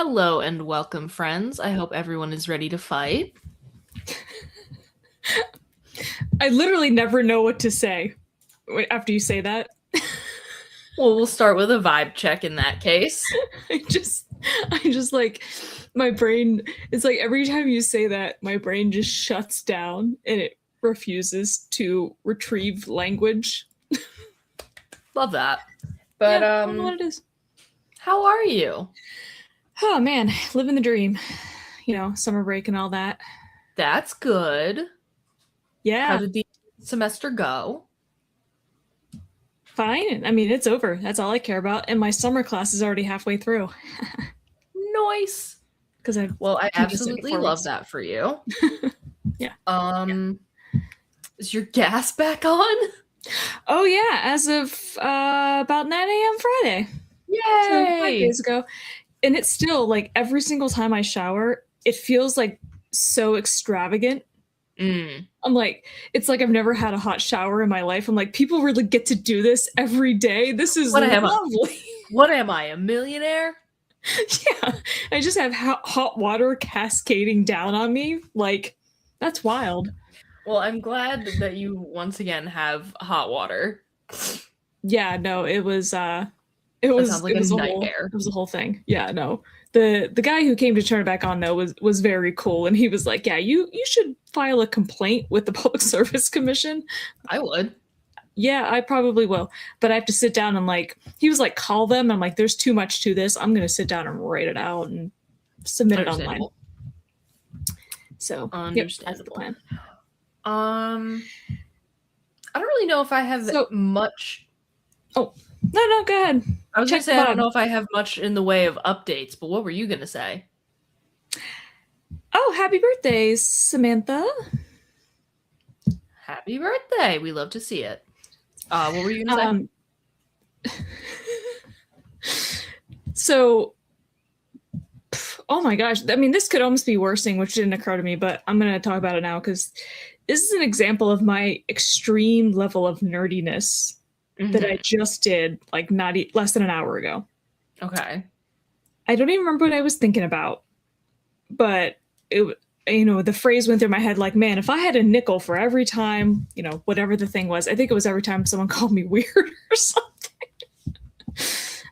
Hello and welcome, friends. I hope everyone is ready to fight. I literally never know what to say after you say that. Well, we'll start with a vibe check in that case. I just like my brain. It's like every time you say that, my brain just shuts down and it refuses to retrieve language. Love that. But I don't know what it is. how are you? Oh man, living the dream. You know, summer break and all that. That's good. Yeah, How did the semester go? fine. I mean, it's over. That's all I care about. And my summer class is already halfway through Nice. because I Well, I finished it in absolutely 4 love weeks. that for you. Yeah. Is your gas back on? Oh yeah, as of about 9 a.m. Friday. So 5 Yay! days ago. And it's still like every single time I shower, it feels like so extravagant. I'm like, it's like I've never had a hot shower in my life. I'm like, people really get to do this every day. This is lovely. What am I, a millionaire? Yeah, I just have hot water cascading down on me. Like, that's wild. Well, I'm glad that you once again have hot water. Yeah, no, it was That sounds like it a was nightmare. it was a whole thing. Yeah, no. The guy who came to turn it back on though was very cool, and he was like, "Yeah, you should file a complaint with the Public Service Commission." I would. Yeah, I probably will, but I have to sit down and like he was like, "Call them." And I'm like, "There's too much to this. I'm gonna sit down and write it out and submit it online." So, yep, that's the plan. I don't really know if I have much. Oh, no, go ahead. I was gonna say I don't know if I have much in the way of updates, but what were you gonna say? Oh, happy birthday, Samantha. Happy birthday. We love to see it. What were you gonna say? So, oh my gosh. I mean, this could almost be worsening, which didn't occur to me, but I'm going to talk about it now because this is an example of my extreme level of nerdiness that I just did like not less than an hour ago. Okay. I don't even remember what I was thinking about, but the phrase went through my head like, man, if I had a nickel for every time, whatever the thing was, I think it was every time someone called me weird or something.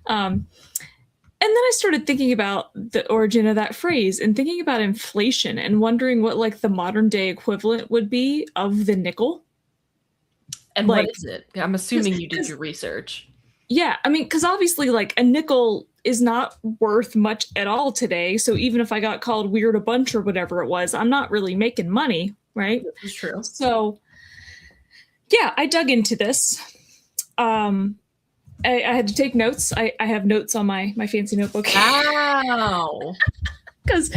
And then I started thinking about the origin of that phrase and thinking about inflation and wondering what like the modern day equivalent would be of the nickel. And what is it? I'm assuming you did your research. Yeah, I mean, because obviously like a nickel is not worth much at all today. So even if I got called weird a bunch or whatever it was, I'm not really making money, right? That's true. So yeah, I dug into this. I had to take notes. I have notes on my fancy notebook. Wow. Because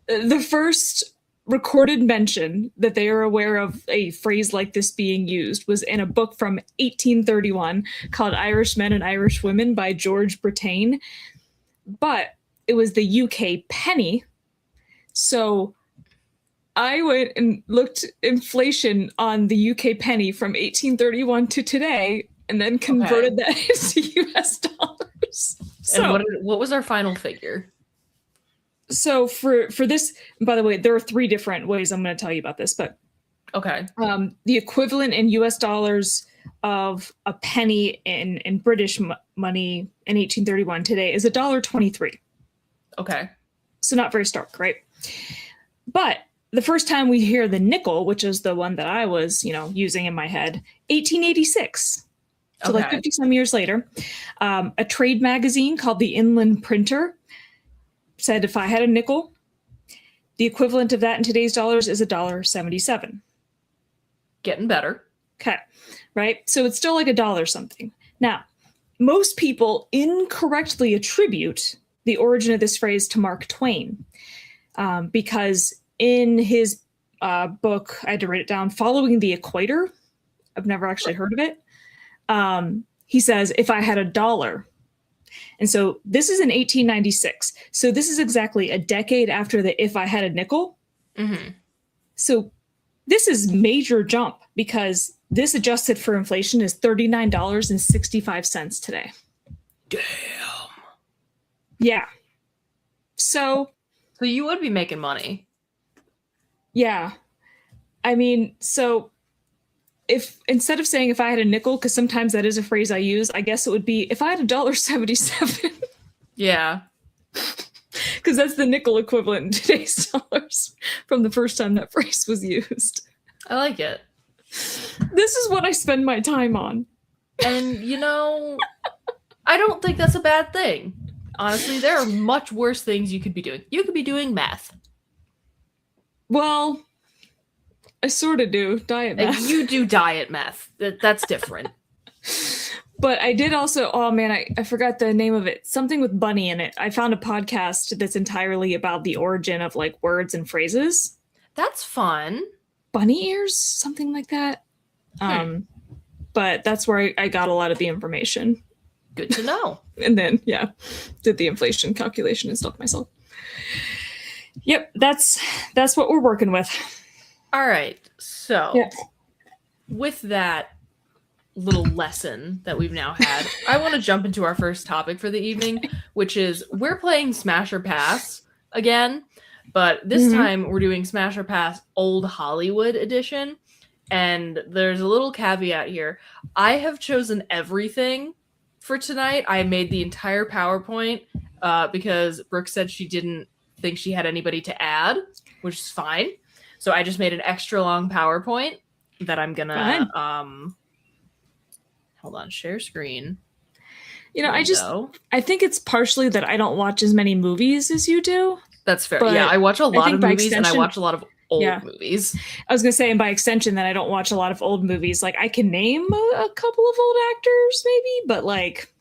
the first recorded mention that they are aware of a phrase like this being used was in a book from 1831 called Irish Men and Irish Women by George Brittain. But it was the UK penny. So I went and looked inflation on the UK penny from 1831 to today and then converted that into US dollars. So, and what was our final figure? So for this, by the way, there are 3 different ways I'm going to tell you about this, but okay. The equivalent in US dollars of a penny in British money in 1831 today is $1.23. Okay. So not very stark, right? But the first time we hear the nickel, which is the one that I was, using in my head, 1886. So like 50 some years later, a trade magazine called the Inland Printer said if I had a nickel, the equivalent of that in today's dollars is $1.77. Getting better. Okay, right? So it's still like $1 something. Now, most people incorrectly attribute the origin of this phrase to Mark Twain because in his book, I had to write it down, Following the Equator, I've never actually heard of it. He says, if I had $1. And so this is in 1896. So this is exactly a decade after the if I had a nickel. Mm-hmm. So this is major jump because this adjusted for inflation is $39.65 today. Damn. Yeah. So you would be making money. yeah. I mean, so if instead of saying if I had a nickel, because sometimes that is a phrase I use, I guess it would be if I had $1.77. Yeah. Because that's the nickel equivalent in today's dollars from the first time that phrase was used. I like it. This is what I spend my time on. And, I don't think that's a bad thing. Honestly, there are much worse things you could be doing. You could be doing meth. Well, I sort of do diet meth. You do diet meth. That's different. But I did also, oh man, I forgot the name of it. Something with bunny in it. I found a podcast that's entirely about the origin of like words and phrases. That's fun. Bunny ears? Something like that. But that's where I got a lot of the information. Good to know. And then, yeah, did the inflation calculation and stuff myself. Yep, that's what we're working with. All right. So, with that little lesson that we've now had, I want to jump into our first topic for the evening, which is we're playing Smash or Pass again, but this time we're doing Smash or Pass Old Hollywood edition. And there's a little caveat here. I have chosen everything for tonight. I made the entire PowerPoint because Brooke said she didn't think she had anybody to add, which is fine. So I just made an extra long PowerPoint that I'm gonna hold on, share screen. I think it's partially that I don't watch as many movies as you do. That's fair. Yeah, I watch a lot of movies and I watch a lot of old movies. I was gonna say, and by extension, that I don't watch a lot of old movies. Like I can name a couple of old actors, maybe, but like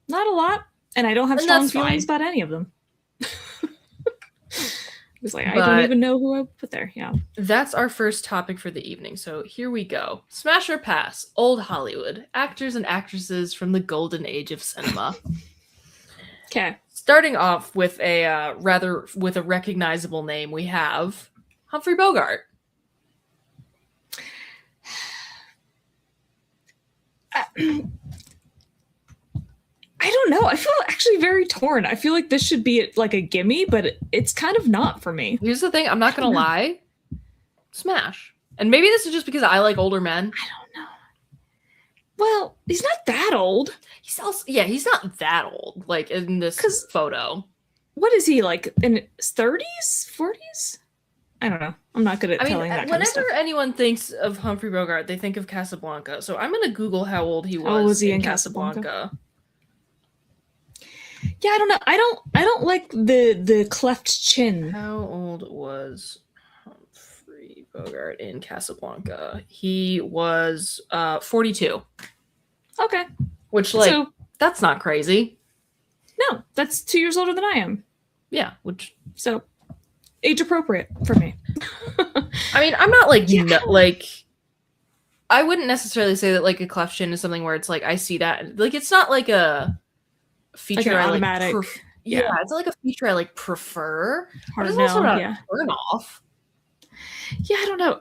not a lot. And I don't have strong feelings about any of them. It's like I don't even know who I put there. Yeah. That's our first topic for the evening. So here we go. Smash or Pass, Old Hollywood, actors and actresses from the golden age of cinema. Okay. Starting off with a recognizable name, we have Humphrey Bogart. I don't know. I feel actually very torn. I feel like this should be like a gimme, but it's kind of not for me. Here's the thing. I'm not going to lie. Smash. And maybe this is just because I like older men. I don't know. Well, he's not that old. He's not that old, like in this photo. What is he, like in his 30s, 40s? I don't know. I'm not good at telling that kind of stuff. Whenever anyone thinks of Humphrey Bogart, they think of Casablanca. So I'm going to Google how old he was. Oh, was he in Casablanca? Yeah, I don't know. I don't like the cleft chin. How old was Humphrey Bogart in Casablanca? He was 42. Okay. Which, that's not crazy. No, that's 2 years older than I am. Yeah, so age appropriate for me. I mean, I'm not I wouldn't necessarily say that like a cleft chin is something where it's like I see that like it's not like a feature like automatic. It's like a feature I like prefer. Hard but it's no, also not a turn off. Yeah, I don't know.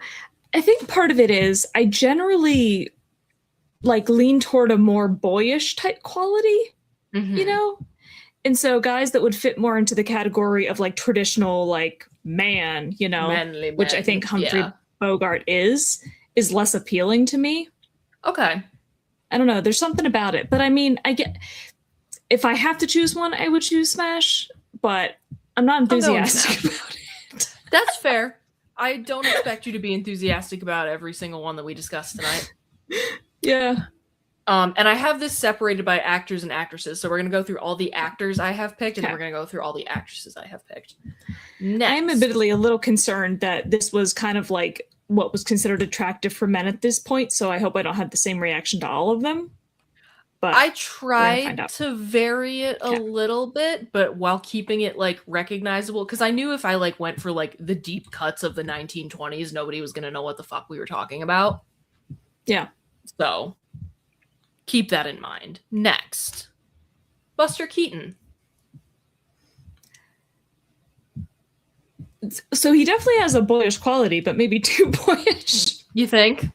I think part of it is I generally like lean toward a more boyish type quality, you know? And so guys that would fit more into the category of like traditional like man, you know, manly which I think Humphrey Bogart is less appealing to me. Okay. I don't know. There's something about it. But I mean, if I have to choose one, I would choose Smash, but I'm not enthusiastic about it. That's fair. I don't expect you to be enthusiastic about every single one that we discussed tonight. Yeah. And I have this separated by actors and actresses. So we're going to go through all the actors I have picked, and then we're going to go through all the actresses I have picked. Next. I'm admittedly a little concerned that this was kind of like what was considered attractive for men at this point. So I hope I don't have the same reaction to all of them. But I tried to vary it a little bit, but while keeping it like recognizable, because I knew if I like went for like the deep cuts of the 1920s, nobody was going to know what the fuck we were talking about. Yeah. So keep that in mind. Next, Buster Keaton. So he definitely has a boyish quality, but maybe too boyish. You think?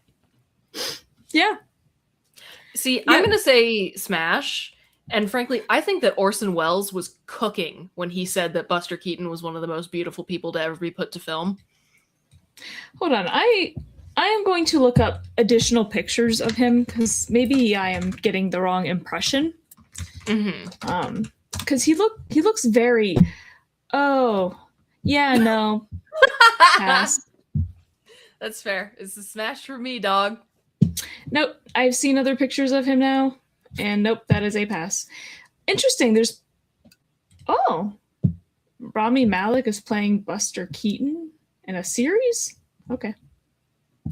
Yeah. See, I'm going to say Smash, And frankly, I think that Orson Welles was cooking when he said that Buster Keaton was one of the most beautiful people to ever be put to film. Hold on, I am going to look up additional pictures of him because maybe I am getting the wrong impression. Because he looks very. Oh, yeah, no. Pass. That's fair. It's a smash for me, dog. Nope, I've seen other pictures of him now, and nope, that is a pass. Interesting. Rami Malek is playing Buster Keaton in a series? Okay.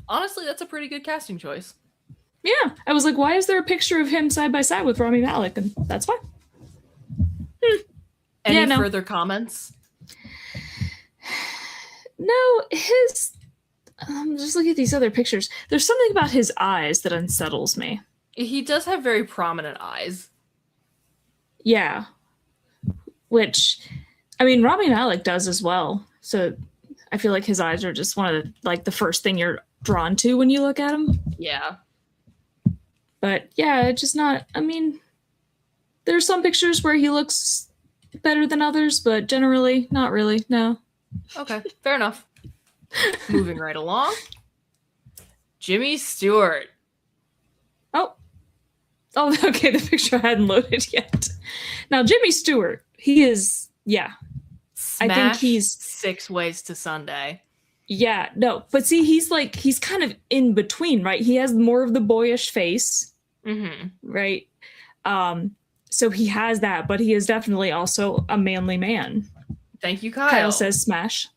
Honestly, that's a pretty good casting choice. Yeah. I was like, why is there a picture of him side by side with Rami Malek? And that's fine. Any further comments? No, just look at these other pictures. There's something about his eyes that unsettles me. He does have very prominent eyes. Yeah. Which, I mean, Rami Malek does as well. So I feel like his eyes are just one of the first thing you're drawn to when you look at him. Yeah. But yeah, it's just not, I mean, there's some pictures where he looks better than others, but generally, not really, no. Okay, fair enough. Moving right along. Jimmy Stewart. Oh, okay, the picture hadn't loaded yet. Now, Jimmy Stewart, he is, yeah. Smash I think he's 6 Ways to Sunday. Yeah, no, but see, he's kind of in between, right? He has more of the boyish face, right? So he has that, but he is definitely also a manly man. Thank you, Kyle. Kyle says smash.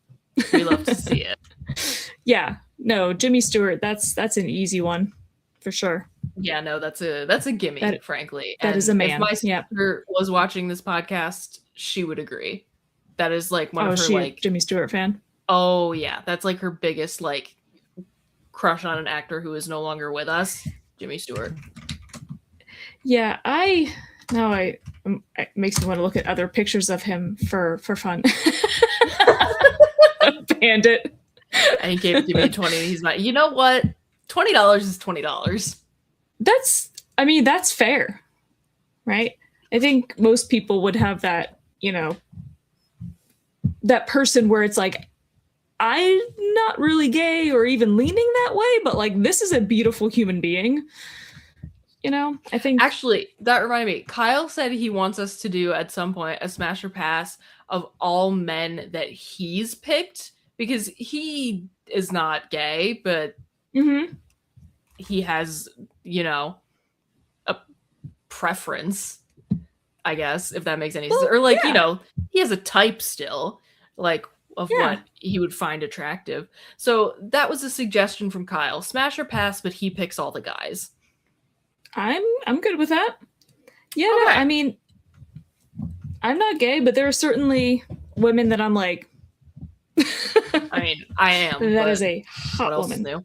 We love to see it. Yeah, no, Jimmy Stewart, that's an easy one, for sure. Yeah, no, that's a gimme, frankly. That is a man. If my sister was watching this podcast, she would agree. That is like one of her a Jimmy Stewart fan? Oh yeah, that's like her biggest crush on an actor who is no longer with us, Jimmy Stewart. Yeah, it makes me want to look at other pictures of him for fun. Bandit. And he gave it to me 20. He's like, you know what? $20 is $20. That's fair, right? I think most people would have that, that person where it's like, I'm not really gay or even leaning that way, but this is a beautiful human being. I think. Actually, that reminded me. Kyle said he wants us to do at some point a smash or pass of all men that he's picked because he is not gay, but he has, a preference, I guess, if that makes any sense. Or he has a type still, of what he would find attractive. So that was a suggestion from Kyle. Smash or pass, but he picks all the guys. I'm good with that. Yeah, okay. No, I mean, I'm not gay, but there are certainly women that I'm like. I mean, I am. That is a hot woman. New?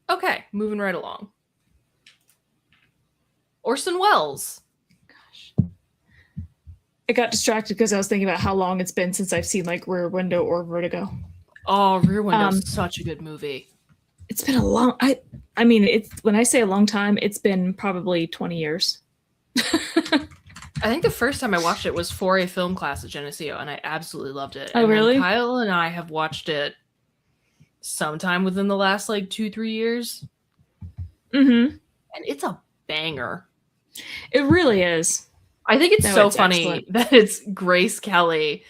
Okay, moving right along. Orson Welles. Gosh. I got distracted because I was thinking about how long it's been since I've seen Rear Window or Vertigo. Oh, Rear Window is such a good movie. It's been a long. I mean, it's when I say a long time, it's been probably 20 years. I think the first time I watched it was for a film class at Geneseo, and I absolutely loved it. Oh, really? Kyle and I have watched it sometime within the last 2-3 years. And it's a banger. It really is. I think it's funny that it's Grace Kelly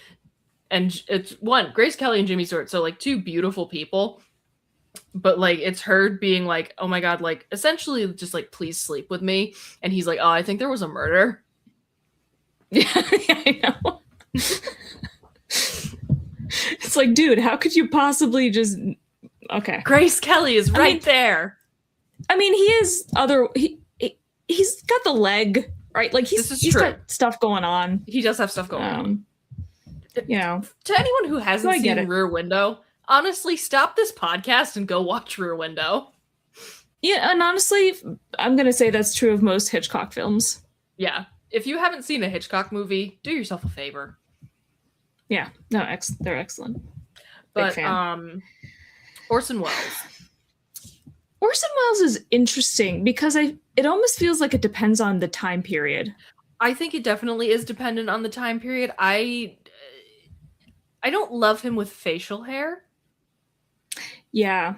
and it's Grace Kelly and Jimmy Stewart. So 2 beautiful people. But it's her being oh my God, essentially just please sleep with me. And he's like, oh, I think there was a murder. Yeah, I know. It's dude, how could you possibly just okay. Grace Kelly is there. I mean, he is he's got the leg, right? He's got stuff going on. He does have stuff going on. To anyone who hasn't seen Rear Window, honestly, stop this podcast and go watch Rear Window. Yeah, and honestly, I'm going to say that's true of most Hitchcock films. Yeah. If you haven't seen a Hitchcock movie, do yourself a favor. Yeah. No, they're excellent. But Orson Welles. Orson Welles is interesting because it almost feels like it depends on the time period. I think it definitely is dependent on the time period. I don't love him with facial hair. Yeah.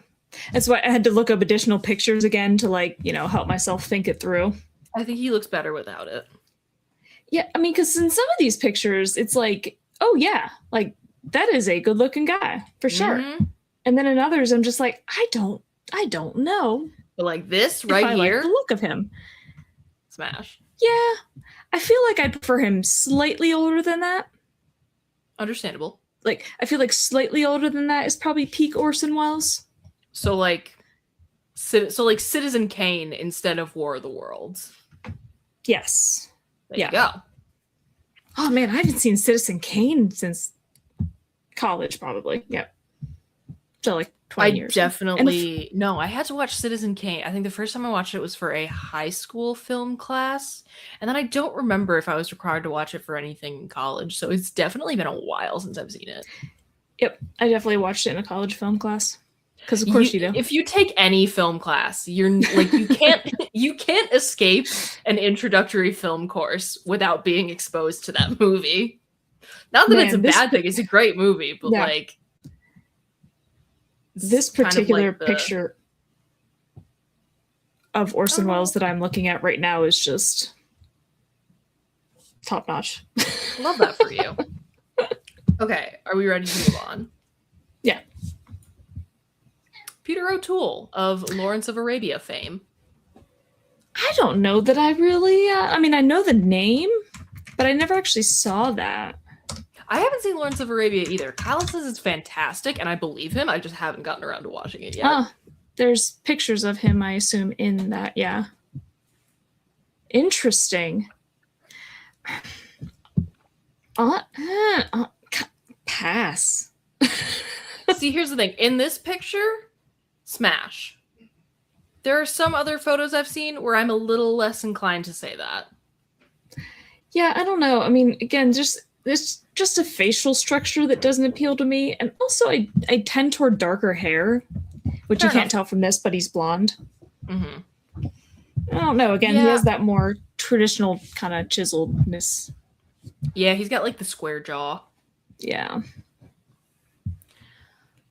That's why I had to look up additional pictures again to like, help myself think it through. I think he looks better without it. Yeah, I mean, because in some of these pictures, it's like, oh yeah, like that is a good looking guy for sure. Mm-hmm. And then in others, I'm just like, I don't know. But like this right here, like the look of him, smash. Yeah, I feel like I'd prefer him slightly older than that. Understandable. Like I feel like slightly older than that is probably peak Orson Welles. So like Citizen Kane instead of War of the Worlds. Yes. There you go. Oh man, I haven't seen Citizen Kane since college, probably. Yep. So like 20 years. No, I had to watch Citizen Kane. I think the first time I watched it was for a high school film class. And then I don't remember if I was required to watch it for anything in college. So it's definitely been a while since I've seen it. Yep. I definitely watched it in a college film class. Because of course you do. If you take any film class, you're like you can't escape an introductory film course without being exposed to that movie. Not that it's a bad thing; it's a great movie, but like this particular picture of Orson Welles that I'm looking at right now is just top notch. Love that for you. Okay, are we ready to move on? Yeah. Peter O'Toole of Lawrence of Arabia fame. I don't know that I really... I mean, I know the name, but I never actually saw that. I haven't seen Lawrence of Arabia either. Kyle says it's fantastic, and I believe him. I just haven't gotten around to watching it yet. There's pictures of him, I assume, in that, yeah. Interesting. Pass. See, here's the thing. In this picture... smash. There are some other photos I've seen where I'm a little less inclined to say that. Yeah, I don't know. I mean, again, there's just a facial structure that doesn't appeal to me. And also, I tend toward darker hair, which you can't tell from this, but he's blonde. Mm-hmm. I don't know. Again, he has that more traditional kind of chiseledness. Yeah, he's got like the square jaw. Yeah.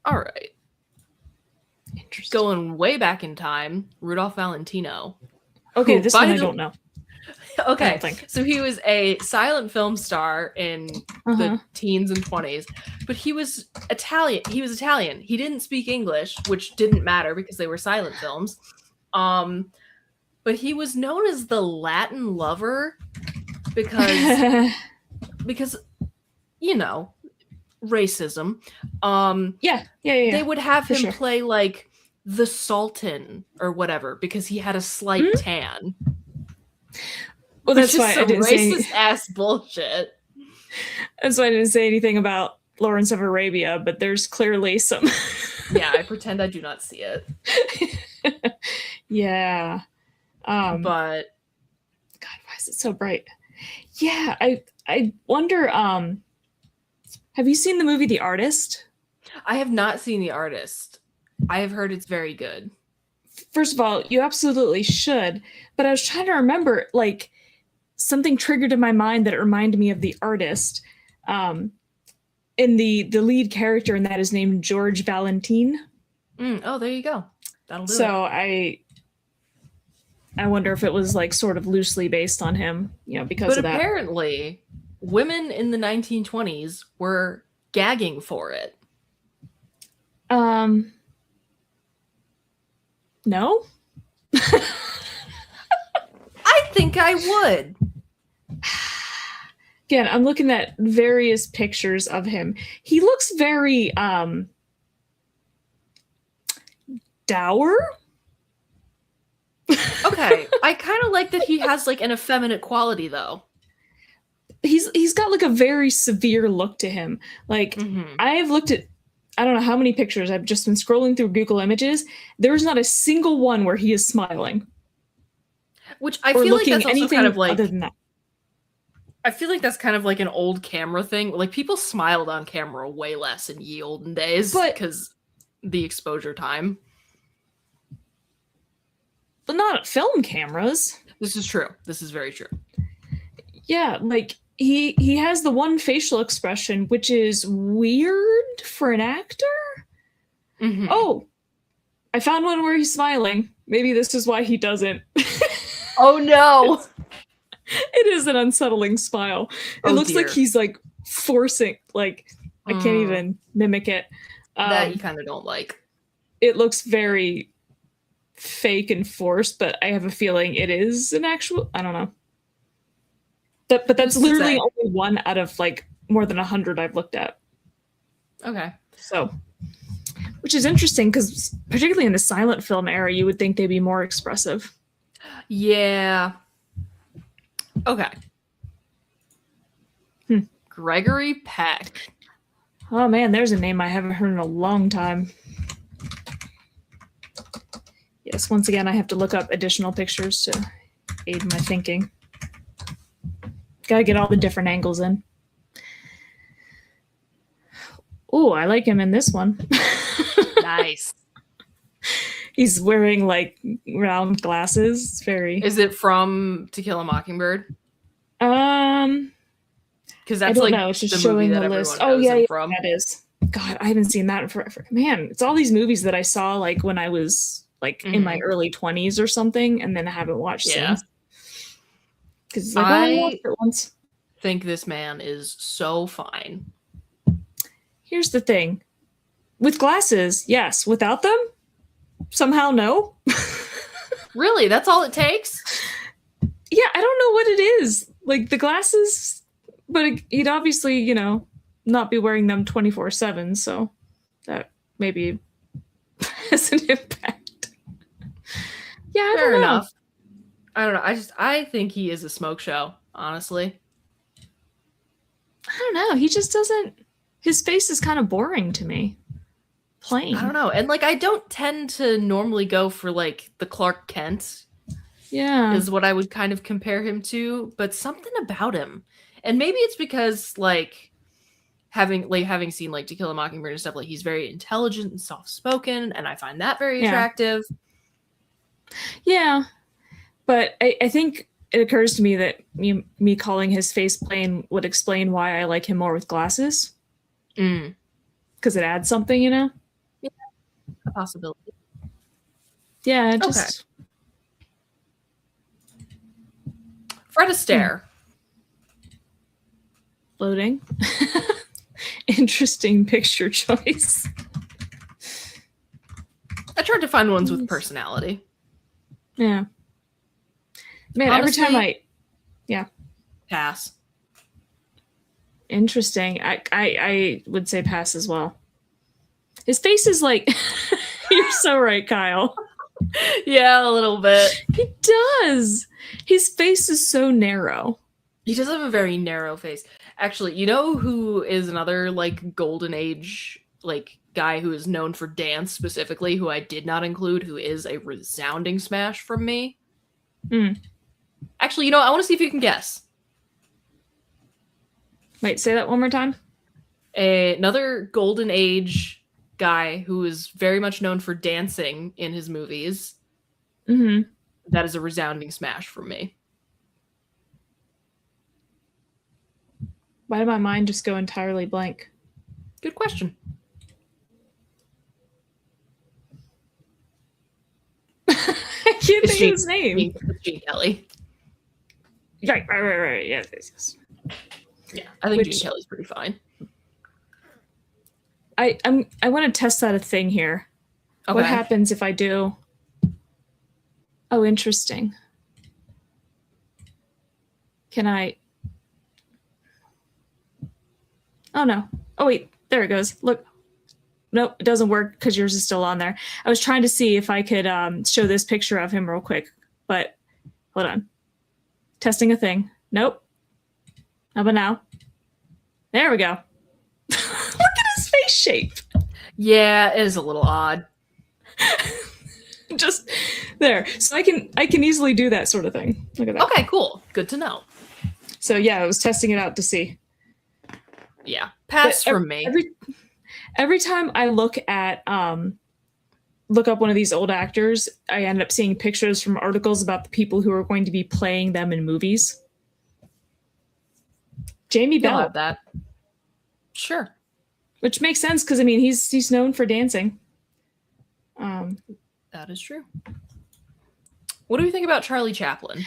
All right. Going way back in time, Rudolph Valentino. Okay, this one I don't know. Okay, so he was a silent film star in the teens and 20s, but he was Italian. He didn't speak English, which didn't matter because they were silent films. But he was known as the Latin lover because racism. They would have him play like the Sultan or whatever because he had a slight tan. Well, that's why I didn't say racist ass bullshit. That's why I didn't say anything about Lawrence of Arabia, but there's clearly some. Yeah, I pretend I do not see it. Yeah. But God, why is it so bright? Yeah, I wonder. Have you seen the movie The Artist? I have not seen The Artist. I have heard it's very good. First of all, you absolutely should. But I was trying to remember, like, something triggered in my mind that it reminded me of The Artist. And the lead character in that is named George Valentine. Oh, there you go. That'll do it. So I wonder if it was like sort of loosely based on him, because of that. But apparently, women in the 1920s were gagging for it. No? I think I would. Again, I'm looking at various pictures of him. He looks very dour. Okay, I kind of like that he has like an effeminate quality though. He's got like a very severe look to him. Like I have looked at I don't know how many pictures. I've just been scrolling through Google Images. There's not a single one where he is smiling. Which I feel like that's also kind of like other than that. I feel like that's kind of like an old camera thing. Like people smiled on camera way less in ye olden days because the exposure time. but not film cameras. This is true. This is very true. Yeah, like he has the one facial expression, which is weird for an actor. Mm-hmm. Oh, I found one where he's smiling. Maybe this is why he doesn't. Oh no! It is an unsettling smile. It looks like he's like forcing, like I can't even mimic it. That you kind of don't like. It looks very fake and forced, but I have a feeling it is an actual. I don't know. But that's literally only one out of like more than 100 I've looked at. Okay. So, which is interesting because particularly in the silent film era, you would think they'd be more expressive. Yeah. Okay. Gregory Peck. Oh man, there's a name I haven't heard in a long time. Yes, once again, I have to look up additional pictures to aid my thinking. Gotta get all the different angles in. Oh, I like him in this one. Nice. He's wearing like round glasses. It's very. Is it from To Kill a Mockingbird? Because that's like it's just showing the list. Oh yeah, from. That is. God, I haven't seen that in forever. Man, it's all these movies that I saw like when I was like in my early 20s or something, and then I haven't watched since. Because like, I watched it once. Think this man is so fine. Here's the thing. With glasses, yes. Without them, somehow no. Really? That's all it takes? Yeah, I don't know what it is. Like the glasses, but he'd obviously, not be wearing them 24/7, so that maybe has an impact. Yeah, Fair enough. I don't know. I think he is a smoke show, honestly. I don't know. He just doesn't. His face is kind of boring to me. Plain. I don't know. And like, I don't tend to normally go for like the Clark Kent. Yeah. Is what I would kind of compare him to, but something about him. And maybe it's because like having seen like To Kill a Mockingbird and stuff, like he's very intelligent and soft-spoken, and I find that very attractive. Yeah. But I think it occurs to me that me calling his face plain would explain why I like him more with glasses. Because it adds something, Yeah, a possibility. Yeah, just... Okay. Fred Astaire. Loading. Interesting picture choice. I tried to find ones with personality. Yeah. Man, honestly, every time pass. Interesting. I would say pass as well. His face is like you're so right, Kyle. Yeah, a little bit. He does. His face is so narrow. He does have a very narrow face. Actually, you know who is another like golden age like guy who is known for dance specifically, who I did not include, who is a resounding smash from me? Actually, I want to see if you can guess. Wait, say that one more time. Another golden age guy who is very much known for dancing in his movies. That is a resounding smash for me. Why did my mind just go entirely blank? Good question. I can't think of his name. Gene Kelly. Right. Yes. Yeah, I think Gene Kelly's pretty fine. I want to test out a thing here. Okay. What happens if I do? Oh, interesting. Can I? Oh no. Oh wait, there it goes. Look. Nope, it doesn't work because yours is still on there. I was trying to see if I could show this picture of him real quick, but hold on. Testing a thing. Nope. How about now? There we go. Look at his face shape. Yeah, it is a little odd. Just there. So I can easily do that sort of thing. Look at that. Okay, cool. Good to know. So yeah, I was testing it out to see. Yeah. Pass from me. Every time I look at look up one of these old actors, I end up seeing pictures from articles about the people who are going to be playing them in movies. Jamie You'll Bell. have that. Sure. Which makes sense because I mean he's known for dancing. That is true. What do you think about Charlie Chaplin?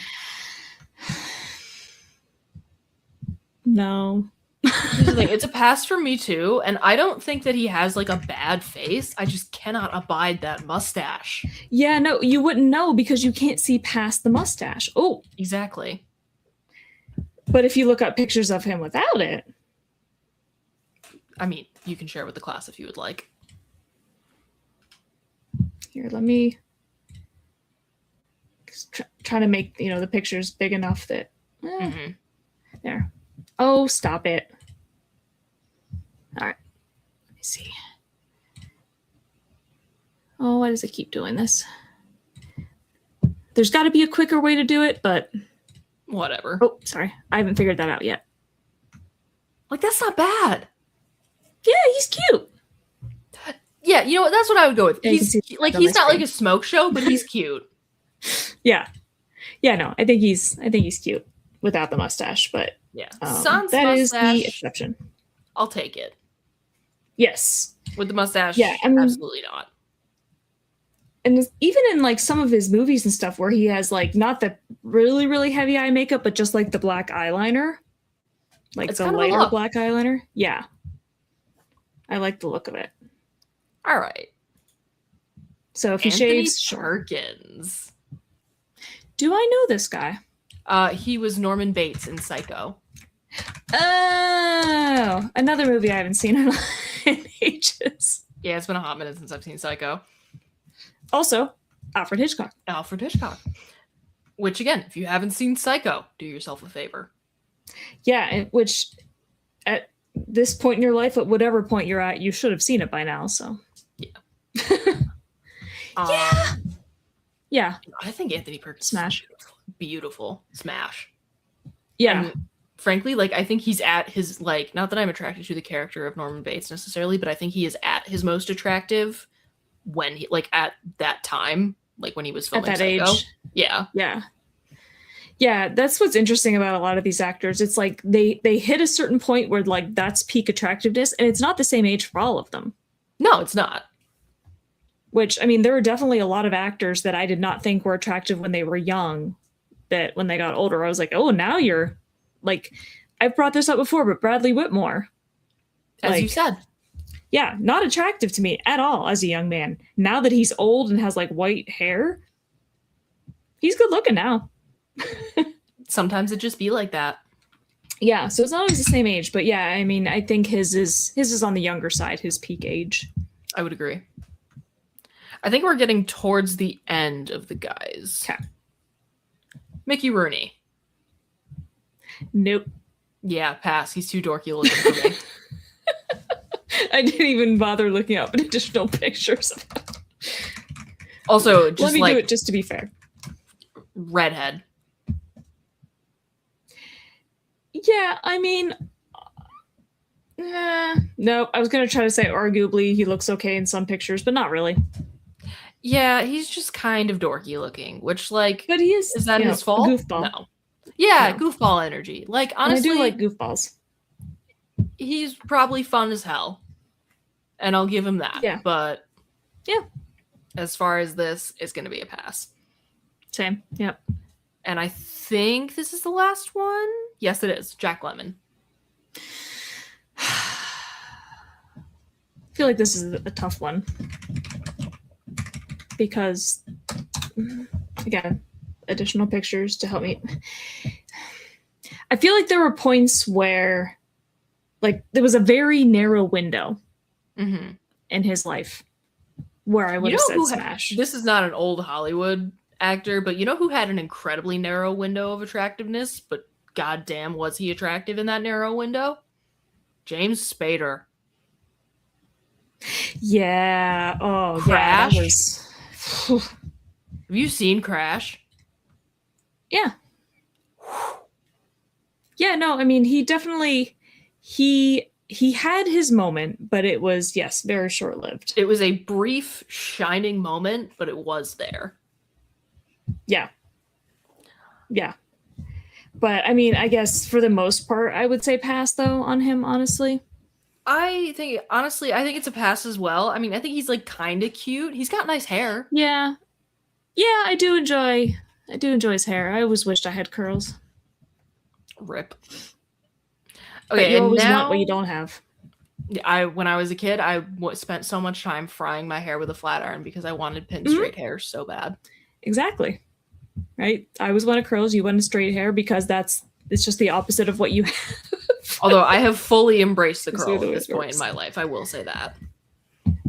No. Here's the thing, it's a pass for me too, and I don't think that he has like a bad face. I just cannot abide that mustache. Yeah, no, you wouldn't know because you can't see past the mustache. Oh, exactly. But if you look up pictures of him without it, I mean, you can share with the class if you would like. Here, let me try to make the pictures big enough that there. Oh, stop it. All right. Let me see. Oh, why does it keep doing this? There's got to be a quicker way to do it, but whatever. Oh, sorry. I haven't figured that out yet. Like, that's not bad. Yeah, he's cute. Yeah, you know what? That's what I would go with. Yeah, he's like he's not like a smoke show, but he's cute. Yeah. Yeah, no, I think he's cute without the mustache, but yeah. That mustache, is the exception. I'll take it. Yes. With the mustache, yeah, I mean, absolutely not. And even in like some of his movies and stuff where he has like not the really, really heavy eye makeup, but just like the black eyeliner. Like the lighter black eyeliner. Yeah. I like the look of it. All right. So if he shaves, Perkins. Do I know this guy? He was Norman Bates in Psycho. Oh, another movie I haven't seen in ages. Yeah, it's been a hot minute since I've seen Psycho. Also, Alfred Hitchcock. Alfred Hitchcock. Which, again, if you haven't seen Psycho, do yourself a favor. Yeah, which at this point in your life, at whatever point you're at, you should have seen it by now, so. Yeah. Yeah. Yeah. I think Anthony Perkins Smash. Beautiful. Smash. Yeah. And frankly, like, I think he's at his, like, not that I'm attracted to the character of Norman Bates necessarily, but I think he is at his most attractive when he, like, at that time, like, when he was filming at that Psycho. age. Yeah. Yeah. Yeah, that's what's interesting about a lot of these actors. It's like they hit a certain point where, like, that's peak attractiveness, and it's not the same age for all of them. No, it's not. Which, I mean, there are definitely a lot of actors that I did not think were attractive when they were young, that when they got older, I was like, oh, now you're, like, I've brought this up before, but Bradley Whitmore. As like, you said. Yeah, not attractive to me at all as a young man. Now that he's old and has, like, white hair, he's good looking now. Sometimes it just be like that. Yeah, so it's not always the same age, but yeah, I mean, I think his is on the younger side, his peak age. I would agree. I think we're getting towards the end of the guys. Okay. Mickey Rooney. Nope. Yeah, pass. He's too dorky looking for me. I didn't even bother looking up additional pictures of him. Also, just let me like, do it just to be fair. Redhead. Yeah, I mean, no, I was going to try to say arguably he looks okay in some pictures, but not really. Yeah, he's just kind of dorky looking, which, like, but he is that his fault? Goofball. No. Yeah, goofball energy. Like, honestly, and I do like goofballs. He's probably fun as hell, and I'll give him that. Yeah. But yeah, as far as this, it's going to be a pass. Same. Yep. And I think this is the last one. Yes, it is. Jack Lemmon. I feel like this is a tough one because, again, additional pictures to help me. I feel like there were points where, like, there was a very narrow window in his life where I would have said smash. This is not an old Hollywood actor, but you know who had an incredibly narrow window of attractiveness, but goddamn was he attractive in that narrow window? James Spader. Yeah. Oh, Crash. Yeah, that was... Have you seen Crash? Yeah. Yeah, no, I mean, he he had his moment, but it was, yes, very short-lived. It was a brief, shining moment, but it was there. Yeah. Yeah. But I mean, I guess for the most part, I would say pass though on him, honestly. I think it's a pass as well. I mean, I think he's like kind of cute. He's got nice hair. Yeah. Yeah, I do enjoy his hair. I always wished I had curls. Rip. Okay, but you always want what you don't have. When I was a kid, I spent so much time frying my hair with a flat iron because I wanted pin straight hair so bad. Exactly. Right? I always wanted curls. You wanted straight hair because it's just the opposite of what you have. Although I have fully embraced the curl at this point in my life, I will say that.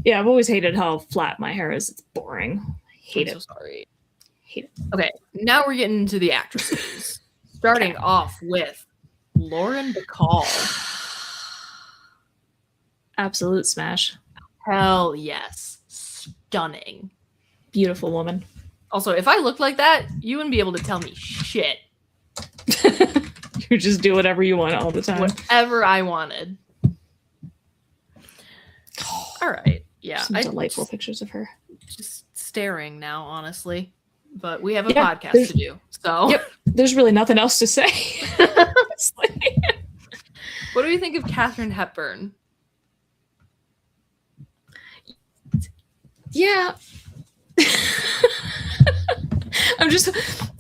Yeah, I've always hated how flat my hair is. It's boring. Hate it. So sorry. Hate it. Okay, now we're getting into the actresses. Starting off with Lauren Bacall. Absolute smash. Hell yes. Stunning. Beautiful woman. Also, if I looked like that, you wouldn't be able to tell me shit. You just do whatever you want all the time. Whatever I wanted. All right. Yeah. Some delightful pictures of her. Just staring now, honestly. But we have a podcast to do. So yep, there's really nothing else to say. What do you think of Katharine Hepburn? Yeah.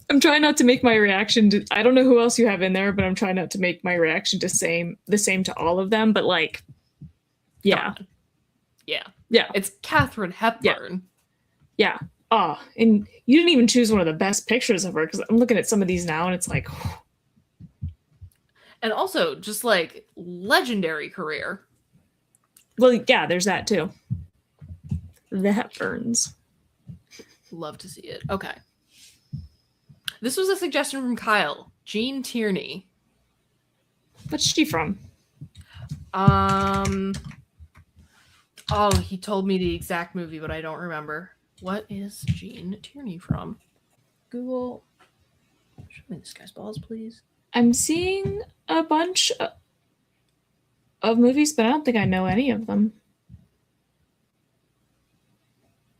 I'm trying not to make my reaction to, I don't know who else you have in there, but I'm trying not to make my reaction to the same to all of them, but like, yeah. Yeah. It's Katharine Hepburn. Yeah. Oh, and you didn't even choose one of the best pictures of her, because I'm looking at some of these now and it's like, whew. And also just like legendary career. Well, yeah, there's that too. The Hepburns. Love to see it. Okay. This was a suggestion from Kyle. Jean Tierney. What's she from? Oh, he told me the exact movie, but I don't remember. What is Jean Tierney from? Google. Show me this guy's balls, please. I'm seeing a bunch of movies, but I don't think I know any of them.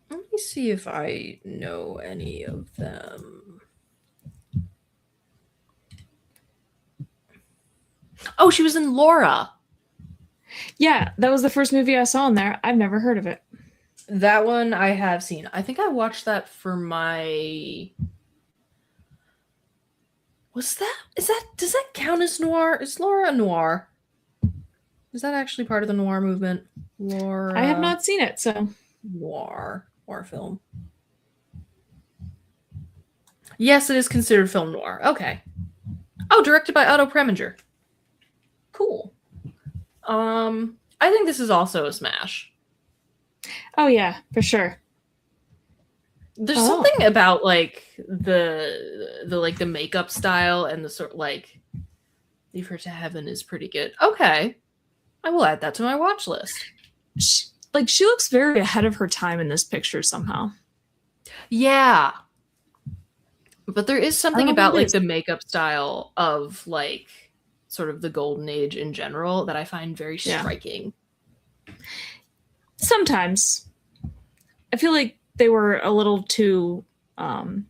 Let me see if I know any of them. Oh, she was in Laura. Yeah, that was the first movie I saw in there. I've never heard of it. That one I have seen. I think I watched that for my... Does that count as noir? Is Laura noir? Is that actually part of the noir movement? Laura... I have not seen it, so... Noir film. Yes, it is considered film noir. Okay. Oh, directed by Otto Preminger. Cool. I think this is also a smash. Oh yeah, for sure. There's something about like the makeup style and the sort like Leave Her to Heaven is pretty good. Okay. I will add that to my watch list. She looks very ahead of her time in this picture somehow. Yeah. But there is something about like the makeup style of like sort of the golden age in general that I find very striking. Sometimes. I feel like they were a little too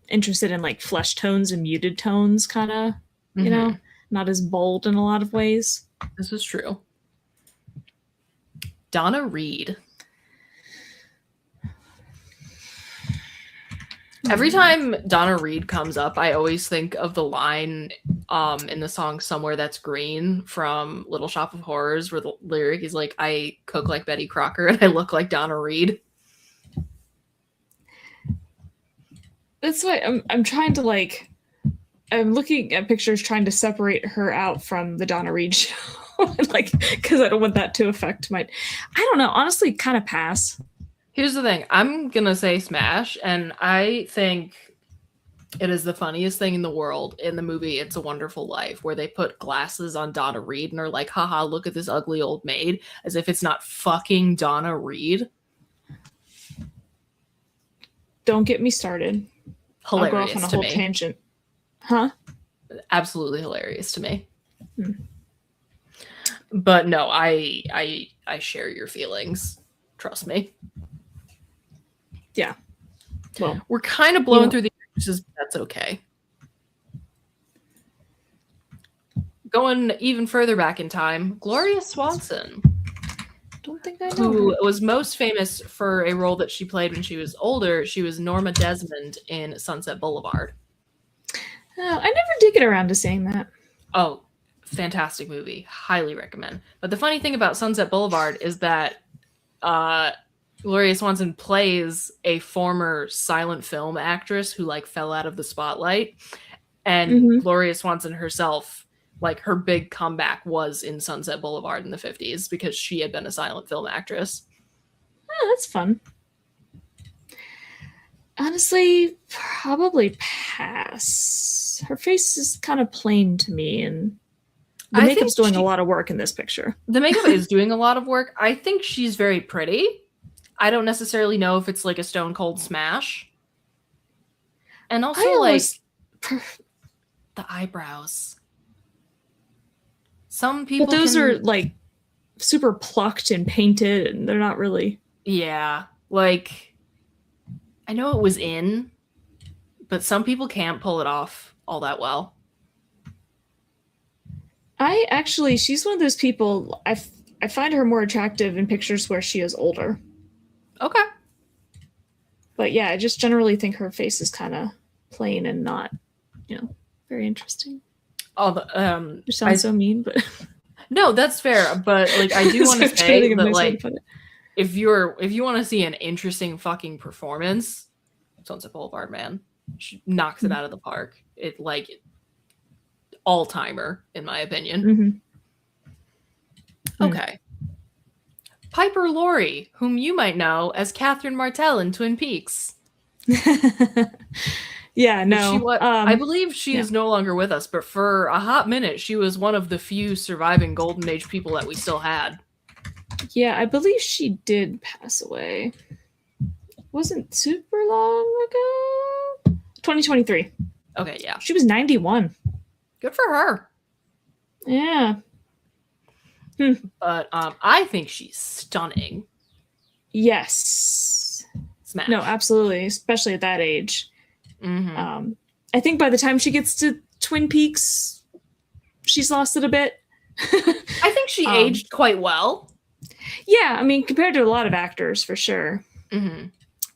interested in like flesh tones and muted tones, kind of, you know, not as bold in a lot of ways. This is true. Donna Reed. Every time Donna Reed comes up, I always think of the line in the song Somewhere That's Green from Little Shop of Horrors, where the lyric is like, I cook like Betty Crocker and I look like Donna Reed. That's why I'm trying to like, I'm looking at pictures trying to separate her out from the Donna Reed show. Like, because I don't want that to affect my, I don't know, honestly, kind of pass. Here's the thing. I'm going to say smash, and I think it is the funniest thing in the world in the movie It's a Wonderful Life, where they put glasses on Donna Reed and are like, haha, look at this ugly old maid, as if it's not fucking Donna Reed. Don't get me started. Hilarious. I'll go off on a whole tangent. Huh? Absolutely hilarious to me. But no, I share your feelings. Trust me. Yeah. Well, we're kind of blowing through the actresses, but that's okay. Going even further back in time, Gloria Swanson. Don't think I know who her. was most famous for a role that she played when she was older. She was Norma Desmond in Sunset Boulevard. Oh, I never did get around to saying that. Oh, fantastic movie. Highly recommend. But the funny thing about Sunset Boulevard is that Gloria Swanson plays a former silent film actress who like fell out of the spotlight. And Gloria Swanson herself, like her big comeback was in Sunset Boulevard in the 50s because she had been a silent film actress. Oh, that's fun. Honestly, probably pass. Her face is kind of plain to me, and the makeup's doing a lot of work in this picture. The makeup is doing a lot of work. I think she's very pretty. I don't necessarily know if it's like a stone cold smash. And also like the eyebrows. Some people But those are like super plucked and painted, and they're not really. Yeah. Like I know it was in, but some people can't pull it off all that well. She's one of those people, I find her more attractive in pictures where she is older. Okay. But yeah, I just generally think her face is kind of plain and not, very interesting. Which sounds so mean, but no, that's fair. But like, I do want to say that like, if you want to see an interesting fucking performance, Sunset Boulevard, man, she knocks it out of the park. It like all timer, in my opinion. Okay. Piper Laurie, whom you might know as Catherine Martell in Twin Peaks. Yeah, no. I believe she is no longer with us, but for a hot minute, she was one of the few surviving Golden Age people that we still had. Yeah, I believe she did pass away. Wasn't super long ago. 2023. Okay, yeah. She was 91. Good for her. Yeah. But I think she's stunning. Yes. Smash. No, absolutely, especially at that age. I think by the time she gets to Twin Peaks, she's lost it a bit. I think she aged quite well. Yeah, I mean, compared to a lot of actors, for sure.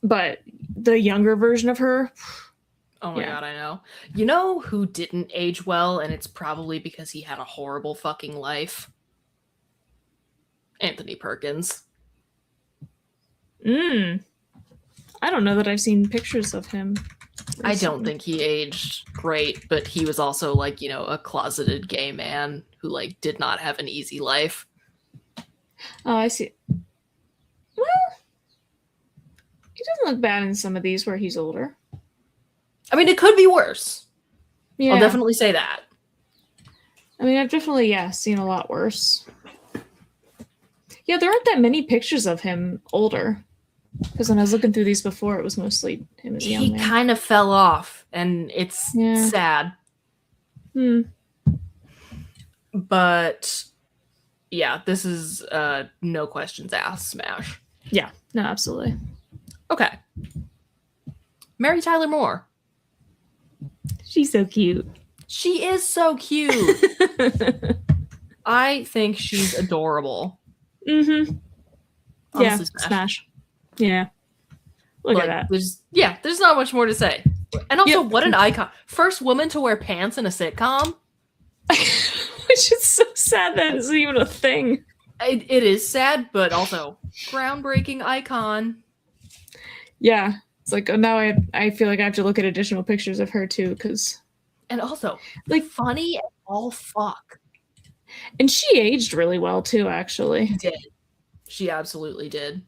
But the younger version of her... Oh my god, I know. You know who didn't age well, and it's probably because he had a horrible fucking life? Anthony Perkins. I don't know that I've seen pictures of him. I don't think he aged great, but he was also like, a closeted gay man who like did not have an easy life. Oh, I see. Well, he doesn't look bad in some of these where he's older. I mean, it could be worse. Yeah. I'll definitely say that. I mean, I've definitely, seen a lot worse. Yeah, there aren't that many pictures of him older. Because when I was looking through these before, it was mostly him as a young man. He kind of fell off, and it's sad. But, yeah, this is no questions asked smash. Yeah, no, absolutely. Okay. Mary Tyler Moore. She's so cute. She is so cute. I think she's adorable. Honestly, yeah, smash. Yeah. Look at that. There's not much more to say. And also, what an icon. First woman to wear pants in a sitcom. Which is so sad that isn't even a thing. It is sad, but also groundbreaking icon. Yeah. It's like, now I feel like I have to look at additional pictures of her too, because... And also, like, funny as all fuck. And she aged really well too, actually. She did. She absolutely did.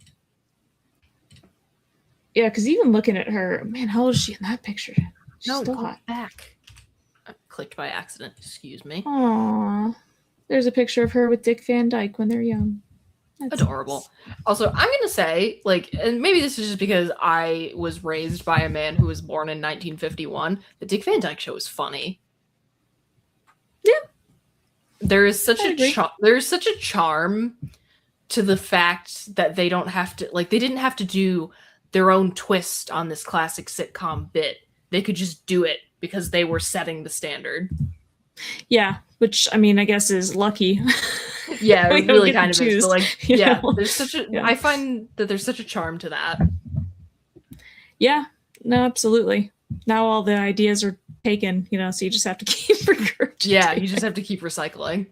Yeah, because even looking at her, man, how old is she in that picture? She's still hot. Back. I clicked by accident. Excuse me. Aww. There's a picture of her with Dick Van Dyke when they're young. That's adorable. Nice. Also, I'm going to say, like, and maybe this is just because I was raised by a man who was born in 1951, the Dick Van Dyke Show is funny. Yeah. there is such a charm to the fact that they don't have to, like, they didn't have to do their own twist on this classic sitcom bit. They could just do it because they were setting the standard. Yeah, which I mean, I guess is lucky. Yeah, it really kind of is. But like, yeah, know? there's such a. Yeah. I find that there's such a charm to that. Yeah, no, absolutely. Now all the ideas are taken, you know, so you just have to keep regurgitating. Yeah, you just have to keep recycling.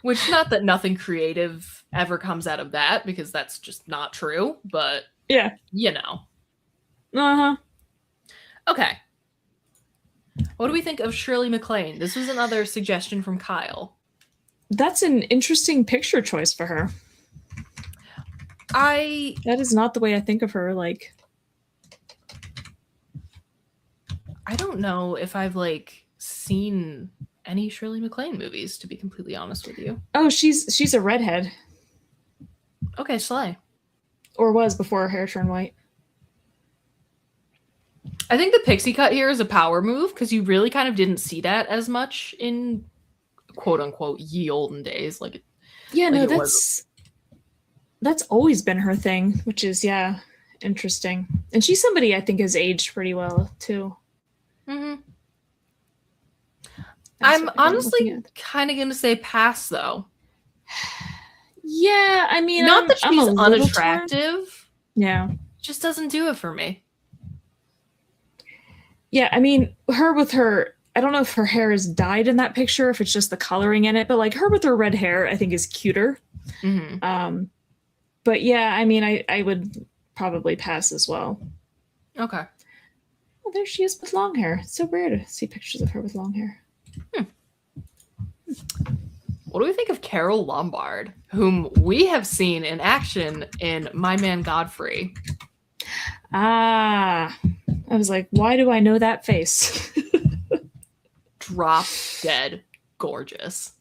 Which, not that nothing creative ever comes out of that, because that's just not true, but yeah, you know. Uh-huh. Okay. What do we think of Shirley MacLaine? This was another suggestion from Kyle. That's an interesting picture choice for her. That is not the way I think of her, like. I don't know if I've, like, seen any Shirley MacLaine movies, to be completely honest with you. Oh, she's a redhead. Okay, slay. Or was before her hair turned white. I think the pixie cut here is a power move, because you really kind of didn't see that as much in quote-unquote ye olden days. Like, yeah, like no, that's always been her thing, which is, yeah, interesting. And she's somebody I think has aged pretty well, too. Mm-hmm. I'm honestly kind of going to say pass, though. Yeah, I mean, not that she's unattractive. Yeah. Just doesn't do it for me. Yeah, I mean, her with her, I don't know if her hair is dyed in that picture, if it's just the coloring in it, but like her with her red hair, I think is cuter. Mm-hmm. But yeah, I mean, I would probably pass as well. Okay. Well, there she is with long hair. It's so rare to see pictures of her with long hair. What do we think of Carole Lombard, whom we have seen in action in My Man Godfrey? I was like, why do I know that face? Drop dead gorgeous.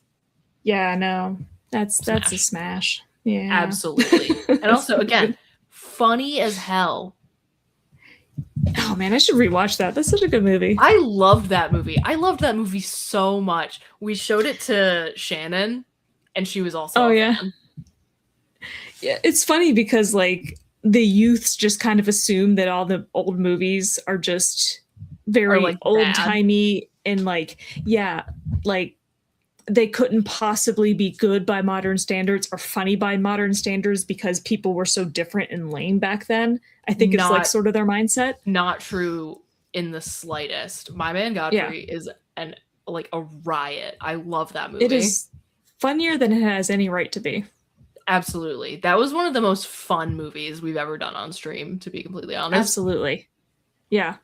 Yeah, no. That's a smash. Yeah. Absolutely. And also, again, funny as hell. Oh man, I should rewatch that. That's such a good movie. I loved that movie. I loved that movie so much. We showed it to Shannon, and she was also fan. Yeah, it's funny because like the youths just kind of assume that all the old movies are just very like old-timey and like, yeah, like they couldn't possibly be good by modern standards or funny by modern standards because people were so different and lame back then. I think it's like sort of their mindset. Not true in the slightest. My Man Godfrey is a riot. I love that movie. It is funnier than it has any right to be. Absolutely. That was one of the most fun movies we've ever done on stream, to be completely honest. Absolutely. Yeah.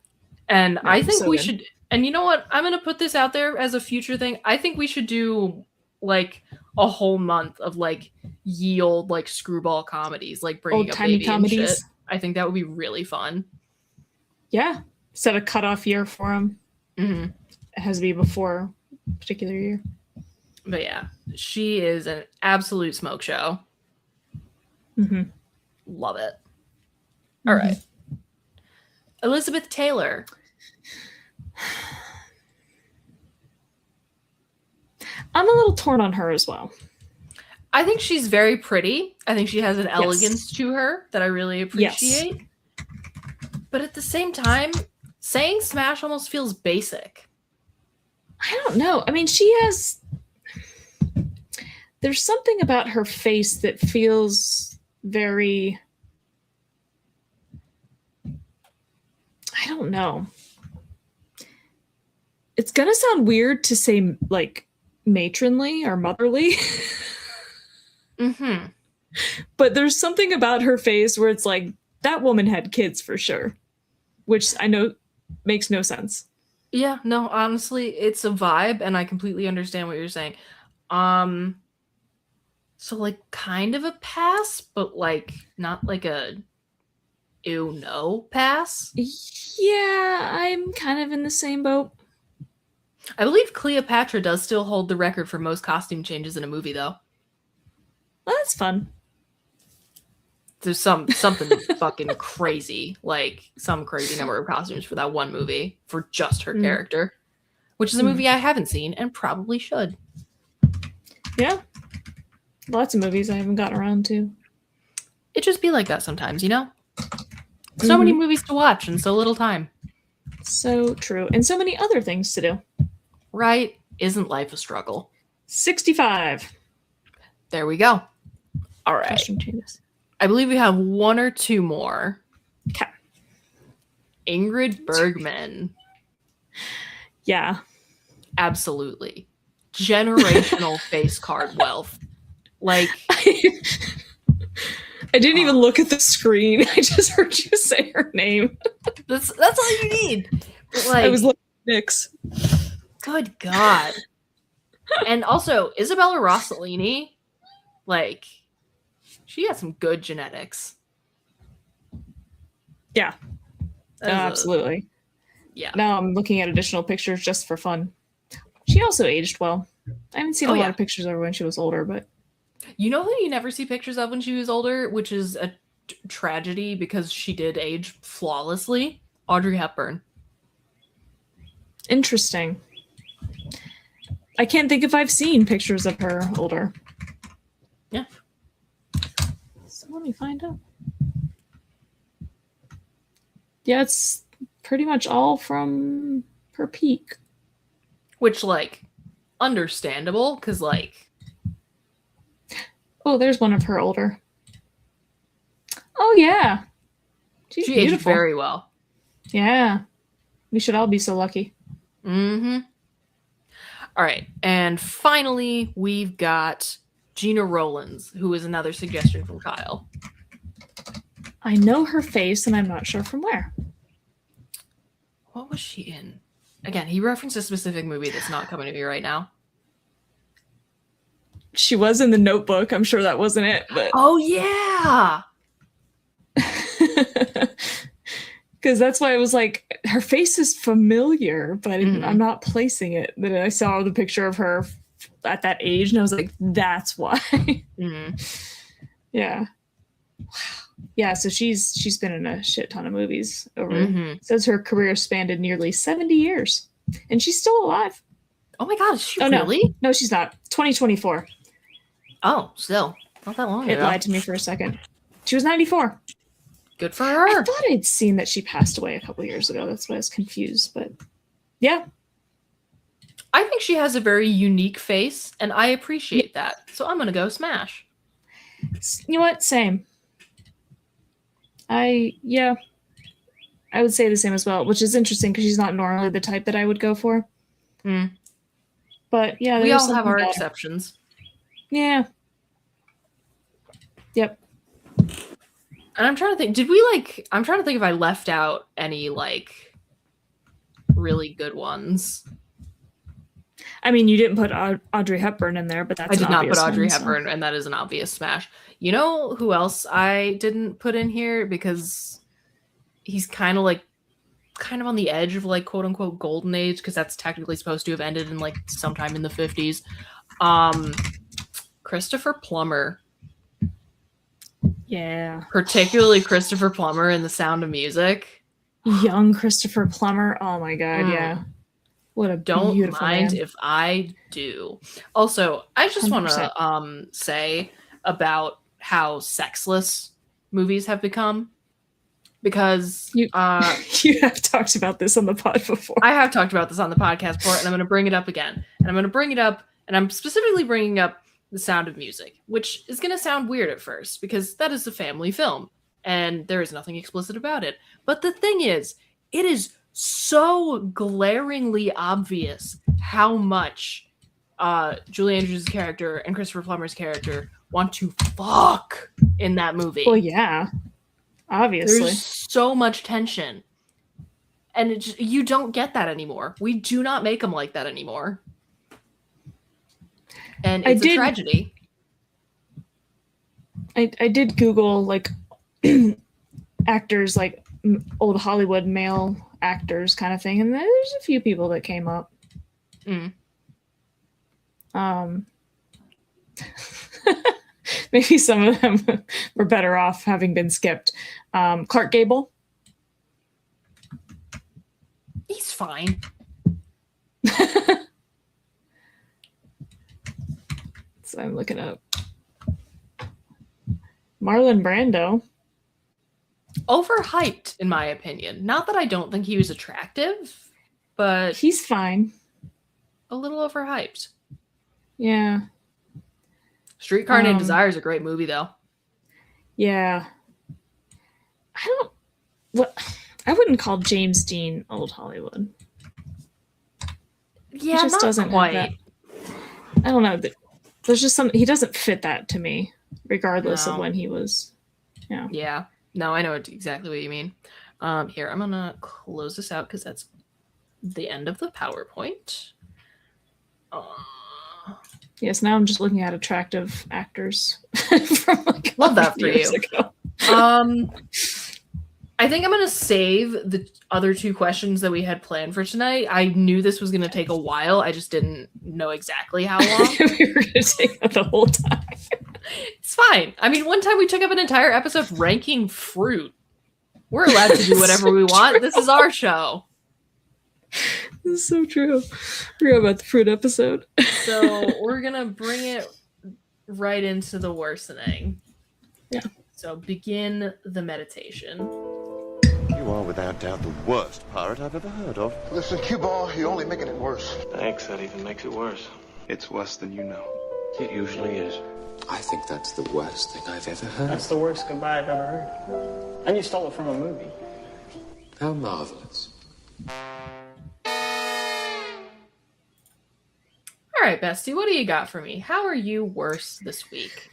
And I think we should, and you know what? I'm going to put this out there as a future thing. I think we should do like a whole month of like ye old like screwball comedies, like bringing up baby comedies. And shit. I think that would be really fun. Yeah. Set a cutoff year for them. Mm-hmm. It has to be before a particular year. But yeah, she is an absolute smoke show. Mm-hmm. Love it. All right. Elizabeth Taylor. I'm a little torn on her as well. I think she's very pretty. I think she has an elegance to her that I really appreciate. Yes. But at the same time, saying smash almost feels basic. I don't know. I mean, there's something about her face that feels very, I don't know. It's going to sound weird to say like matronly or motherly. Mm-hmm. But there's something about her face where it's like, that woman had kids for sure, which I know makes no sense. Yeah, no, honestly, it's a vibe, and I completely understand what you're saying. So like kind of a pass, but like not like a ew no pass. Yeah, I'm kind of in the same boat. I believe Cleopatra does still hold the record for most costume changes in a movie, though. Well, that's fun. There's something fucking crazy, like some crazy number of costumes for that one movie for just her character. which is a movie I haven't seen and probably should. Yeah. Lots of movies I haven't gotten around to. It just be like that sometimes, you know? So many movies to watch and so little time. So true. And so many other things to do. Right? Isn't life a struggle? 65. There we go. All right. Costume changes. I believe we have one or two more. Okay. Ingrid Bergman. Yeah. Absolutely. Generational face card wealth. Like, I didn't even look at the screen. I just heard you say her name. That's all you need. Like, I was looking at Nick's. Good God. And also, Isabella Rossellini, like, she has some good genetics. Yeah. Absolutely. Yeah. Now I'm looking at additional pictures just for fun. She also aged well. I haven't seen a lot of pictures of her when she was older, but... You know who you never see pictures of when she was older, which is a tragedy because she did age flawlessly? Audrey Hepburn. Interesting. I can't think if I've seen pictures of her older. Yeah. So let me find out. Yeah, it's pretty much all from her peak. Which, like, understandable, because, like... Oh, there's one of her older. Oh, yeah. She's she beautiful. aged very well. Yeah. We should all be so lucky. Mm-hmm. All right. And finally, we've got Gina Rowlands, who is another suggestion from Kyle. I know her face, and I'm not sure from where. What was she in? Again, he referenced a specific movie that's not coming to me right now. She was in The Notebook. I'm sure that wasn't it. But oh, yeah! Because that's why I was like, her face is familiar, but I'm not placing it. Then I saw the picture of her at that age, and I was like, that's why. Yeah. Wow. Yeah, so she's been in a shit ton of movies over. It says her career spanned nearly 70 years, and she's still alive. Oh my God, is she really? No, she's not. 2024. Oh, still not that long ago. It lied to me for a second. She was 94. Good for her. I thought I'd seen that she passed away a couple years ago. That's why I was confused, but yeah. I think she has a very unique face, and I appreciate that. So I'm gonna go smash. You know what? Same. I would say the same as well, which is interesting because she's not normally the type that I would go for. But yeah, we all have our exceptions. Yeah. Yep. And I'm trying to think, I'm trying to think if I left out any, like, really good ones. I mean, you didn't put Audrey Hepburn in there, but that's I did not put Audrey Hepburn, and that is an obvious smash. You know who else I didn't put in here because he's kind of on the edge of, like, quote unquote golden age, because that's technically supposed to have ended in, like, sometime in the 50s. Christopher Plummer. Yeah. Particularly Christopher Plummer in The Sound of Music. Young Christopher Plummer. Oh my God, yeah. What a don't beautiful mind man. if I do. Also, I just want to say about how sexless movies have become, because you have talked about this on the pod before. I have talked about this on the podcast before, and I'm going to bring it up again. And I'm going to bring it up, and I'm specifically bringing up The Sound of Music, which is going to sound weird at first because that is a family film and there is nothing explicit about it. But the thing is, it is so glaringly obvious how much Julie Andrews' character and Christopher Plummer's character want to fuck in that movie. Well, yeah, obviously. There's so much tension. And you don't get that anymore. We do not make them like that anymore. And it's a tragedy. I did Google, like, actors, like, old Hollywood male actors kind of thing, and there's a few people that came up. Maybe some of them were better off having been skipped. Clark Gable. He's fine. So I'm looking up Marlon Brando. Overhyped, in my opinion. Not that I don't think he was attractive, but he's fine. A little overhyped. Yeah. Streetcar Named Desire is a great movie, though. Yeah. I wouldn't call James Dean old Hollywood. Yeah, he just not doesn't quite. Have that. I don't know. There's just he doesn't fit that to me, regardless of when he was. Yeah. Yeah. No, I know exactly what you mean. Here, I'm gonna close this out because that's the end of the PowerPoint. Yes, now I'm just looking at attractive actors from love that for you. Ago. I think I'm gonna save the other two questions that we had planned for tonight. I knew this was gonna take a while. I just didn't know exactly how long. We were gonna take that the whole time. It's fine. I mean, one time we took up an entire episode ranking fruit. We're allowed to do whatever we want. This is our show. This is so true. Forgot about the fruit episode. So we're gonna bring it right into the worsening. Yeah. So begin the meditation. You are without doubt the worst pirate I've ever heard of. Listen, cue ball, you're only making it worse. Thanks, that even makes it worse. It's worse than you know. It usually is. I think that's the worst thing I've ever heard. That's the worst goodbye I've ever heard. And you stole it from a movie. How marvelous. All right, Bestie, what do you got for me? How are you worse this week?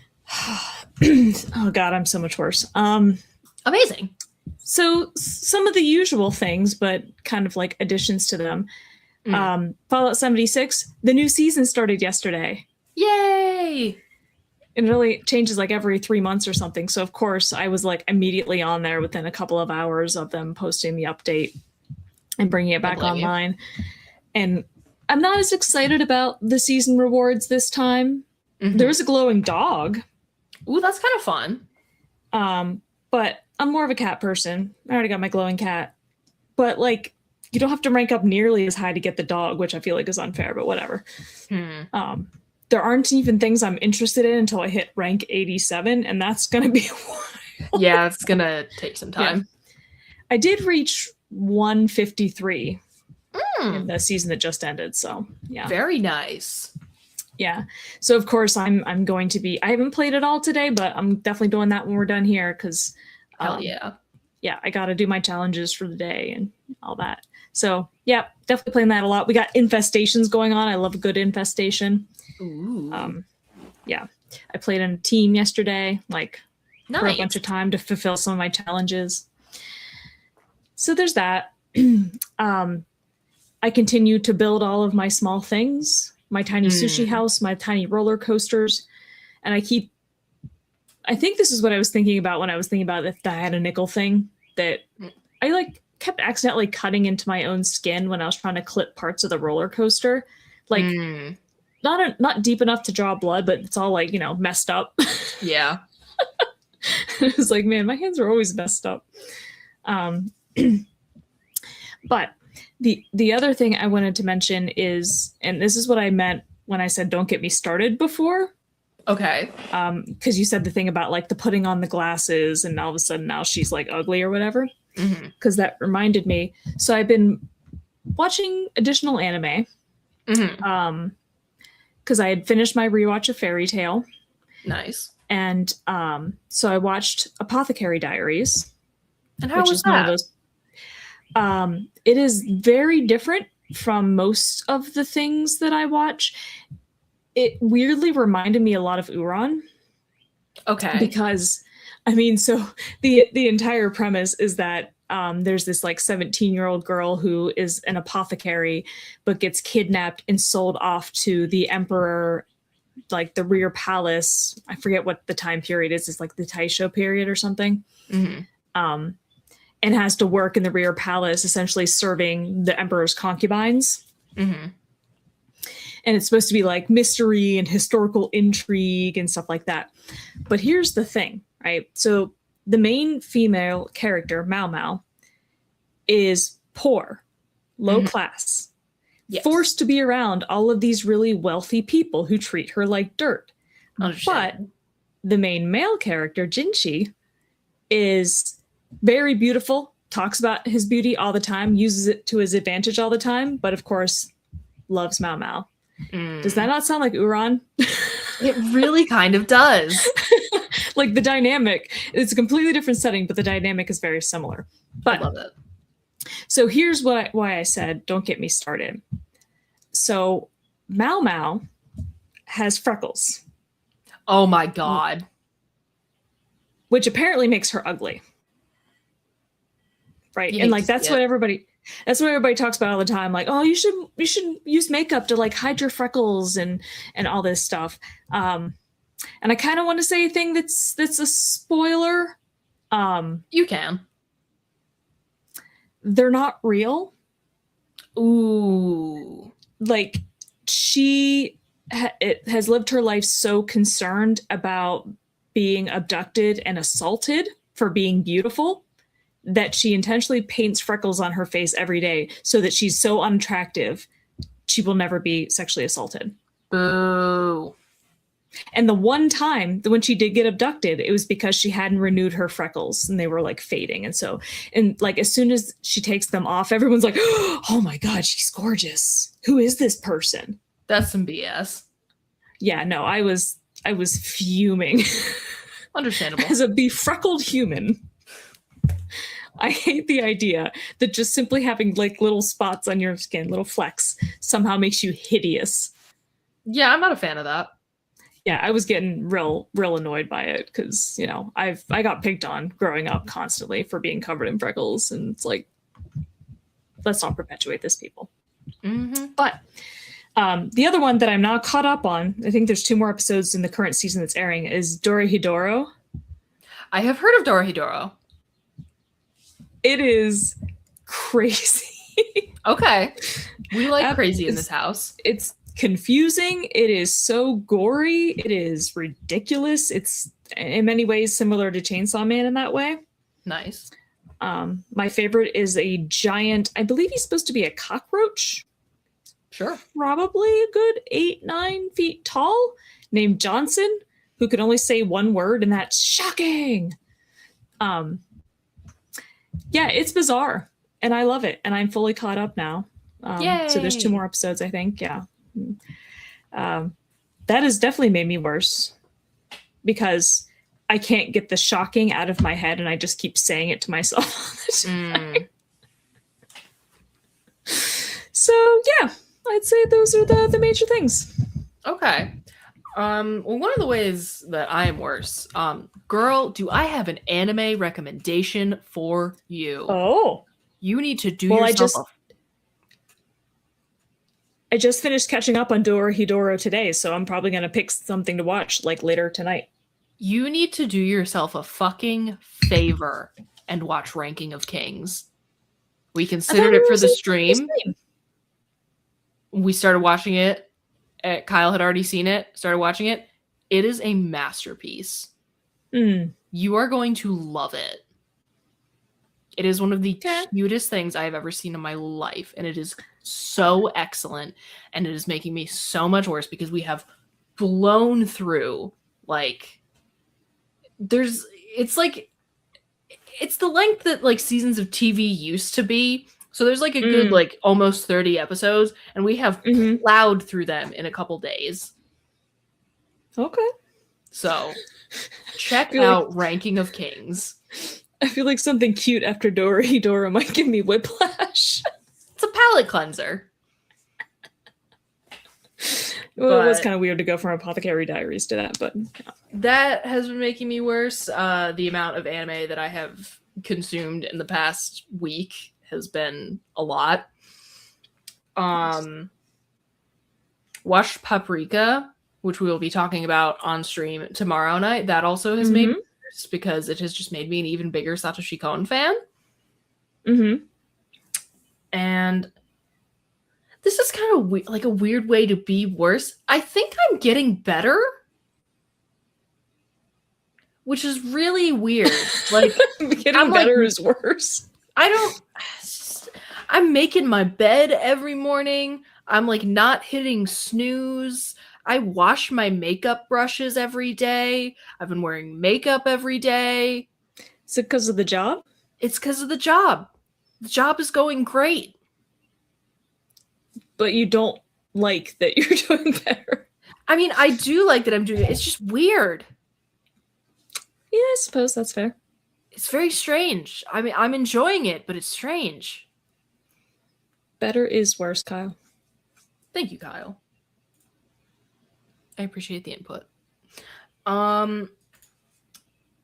Oh God, I'm so much worse. Amazing. So some of the usual things, but kind of like additions to them. Fallout 76, the new season started yesterday. Yay! It really changes like every 3 months or something. So of course I was like immediately on there within a couple of hours of them posting the update and bringing it back online. And I'm not as excited about the season rewards this time. There was a glowing dog. Ooh, that's kind of fun. But I'm more of a cat person. I already got my glowing cat. But like, you don't have to rank up nearly as high to get the dog, which I feel like is unfair, but whatever. There aren't even things I'm interested in until I hit rank 87, and that's going to be a while. Yeah, it's going to take some time. Yeah. I did reach 153 in the season that just ended, so yeah. Very nice. Yeah. So of course I'm going to be, I haven't played it all today, but I'm definitely doing that when we're done here because hell yeah. Yeah, I got to do my challenges for the day and all that. So yeah, definitely playing that a lot. We got infestations going on. I love a good infestation. Ooh. Yeah. I played in a team yesterday, like nice. For a bunch of time to fulfill some of my challenges. So there's that. I continue to build all of my small things, my tiny sushi house, my tiny roller coasters. And I think this is what I was thinking about when I was thinking about if I had a nickel thing, that I like kept accidentally cutting into my own skin when I was trying to clip parts of the roller coaster. Like not deep enough to draw blood, but it's all like, messed up. Yeah. It was like, man, my hands are always messed up. But the other thing I wanted to mention is, and this is what I meant when I said don't get me started before. Okay. Because you said the thing about like the putting on the glasses and all of a sudden now she's like ugly or whatever. Because that reminded me. So I've been watching additional anime. Because I had finished my rewatch of Fairy Tail. Nice. And so I watched Apothecary Diaries. And how was that? It is very different from most of the things that I watch. It weirdly reminded me a lot of Uran. Okay. Because, I mean, so the entire premise is that there's this like 17-year-old girl who is an apothecary, but gets kidnapped and sold off to the emperor, like the rear palace. I forget what the time period is. It's like the Taisho period or something. And has to work in the rear palace, essentially serving the emperor's concubines. And it's supposed to be like mystery and historical intrigue and stuff like that. But here's the thing, right? So the main female character, Mao Mao, is poor, low class, Yes. forced to be around all of these really wealthy people who treat her like dirt. But Understand. the main male character, Jinchi, is very beautiful, talks about his beauty all the time, uses it to his advantage all the time, but of course, loves Mao Mao. Does that not sound like Uran? It really kind of does. Like the dynamic, it's a completely different setting, but the dynamic is very similar. But I love it. so here's why I said, don't get me started. So Mao Mao has freckles, Oh my god. which apparently makes her ugly. Right. You And hate like to that's see what it. everybody talks about all the time. Like, oh, you should use makeup to like hide your freckles and all this stuff. And I kind of want to say a thing that's a spoiler. You can. They're not real. Ooh. Like she has lived her life so concerned about being abducted and assaulted for being beautiful that she intentionally paints freckles on her face every day so that she's so unattractive she will never be sexually assaulted. Boo. And the one time when she did get abducted, it was because she hadn't renewed her freckles and they were like fading. And like as soon as she takes them off, everyone's like, oh my God, she's gorgeous. Who is this person? That's some BS. Yeah, no, I was fuming. Understandable. As a befreckled human, I hate the idea that just simply having like little spots on your skin, little flecks, somehow makes you hideous. Yeah, I'm not a fan of that. Yeah, I was getting real annoyed by it because, you know, I got picked on growing up constantly for being covered in freckles, and it's like, let's not perpetuate this, people. Mm-hmm. But the other one that I'm not caught up on, I think there's 2 more episodes in the current season that's airing, is Dorohedoro. I have heard of Dorohedoro. It is crazy. Okay. We like crazy in It's- this house. It's confusing. It is so gory. It is ridiculous. It's in many ways similar to Chainsaw Man in that way. Nice. My favorite is a giant, I believe he's supposed to be a cockroach, Sure. probably a good 8-9 feet tall, named Johnson, who can only say one word, and that's shocking. Yeah, it's bizarre, and I love it, and I'm fully caught up now. So there's 2 Yay. more episodes, I think. Yeah. That has definitely made me worse because I can't get the shocking out of my head, and I just keep saying it to myself all the time. Mm. So yeah, I'd say those are the major things. Okay. Well, one of the ways that I am worse, girl, do I have an anime recommendation for you? Oh, You need to do Well, yourself I just finished catching up on Dorohedoro today, so I'm probably gonna pick something to watch like later tonight. you need to do yourself a fucking favor and watch Ranking of Kings. We considered it for the stream. We started watching it. Kyle had already seen it, started watching it. It is a masterpiece. Mm. You are going to love it. It is one of the Okay. cutest things I have ever seen in my life, and it is so excellent, and it is making me so much worse because we have blown through like it's the length that like seasons of TV used to be. So there's like a good like almost 30 episodes, and we have plowed through them in a couple days. Okay. So check Feel out Ranking of Kings. I feel like something cute after Dorohedoro might give me whiplash. It's a palate cleanser. Well, it was But- kind of weird to go from Apothecary Diaries to that, but That has been making me worse. The amount of anime that I have consumed in the past week has been a lot. Watched Paprika, which we will be talking about on stream tomorrow night. That also has made me worse because it has just made me an even bigger Satoshi Kon fan. And this is kind of like a weird way to be worse. I think I'm getting better, which is really weird. Like getting I'm like- better is worse. I'm making my bed every morning. I'm like not hitting snooze. I wash my makeup brushes every day. I've been wearing makeup every day. Is it because of the job? It's because of the job. The job is going great. But you don't like that you're doing better. I mean, I do like that I'm doing it. It's just weird. Yeah, I suppose that's fair. It's very strange. I mean, I'm enjoying it, but it's strange. Better is worse, Kyle. Thank you, Kyle. I appreciate the input. And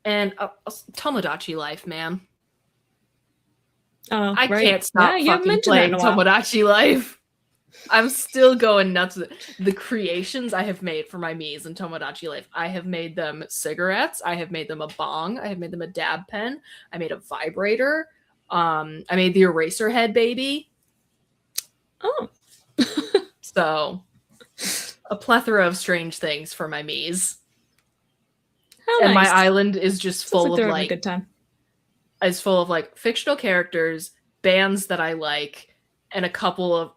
Tomodachi Life, man. Oh, I right. can't stop fucking playing Tomodachi Life. I'm still going nuts with it. The creations I have made for my Miis in Tomodachi Life. I have made them cigarettes. I have made them a bong. I have made them a dab pen. I made a vibrator. I made the eraser head baby. Oh. So, a plethora of strange things for my Miis. How And nice. my island is just Sounds full like they're of having like a good time. is full of like fictional characters, bands that I like, and a couple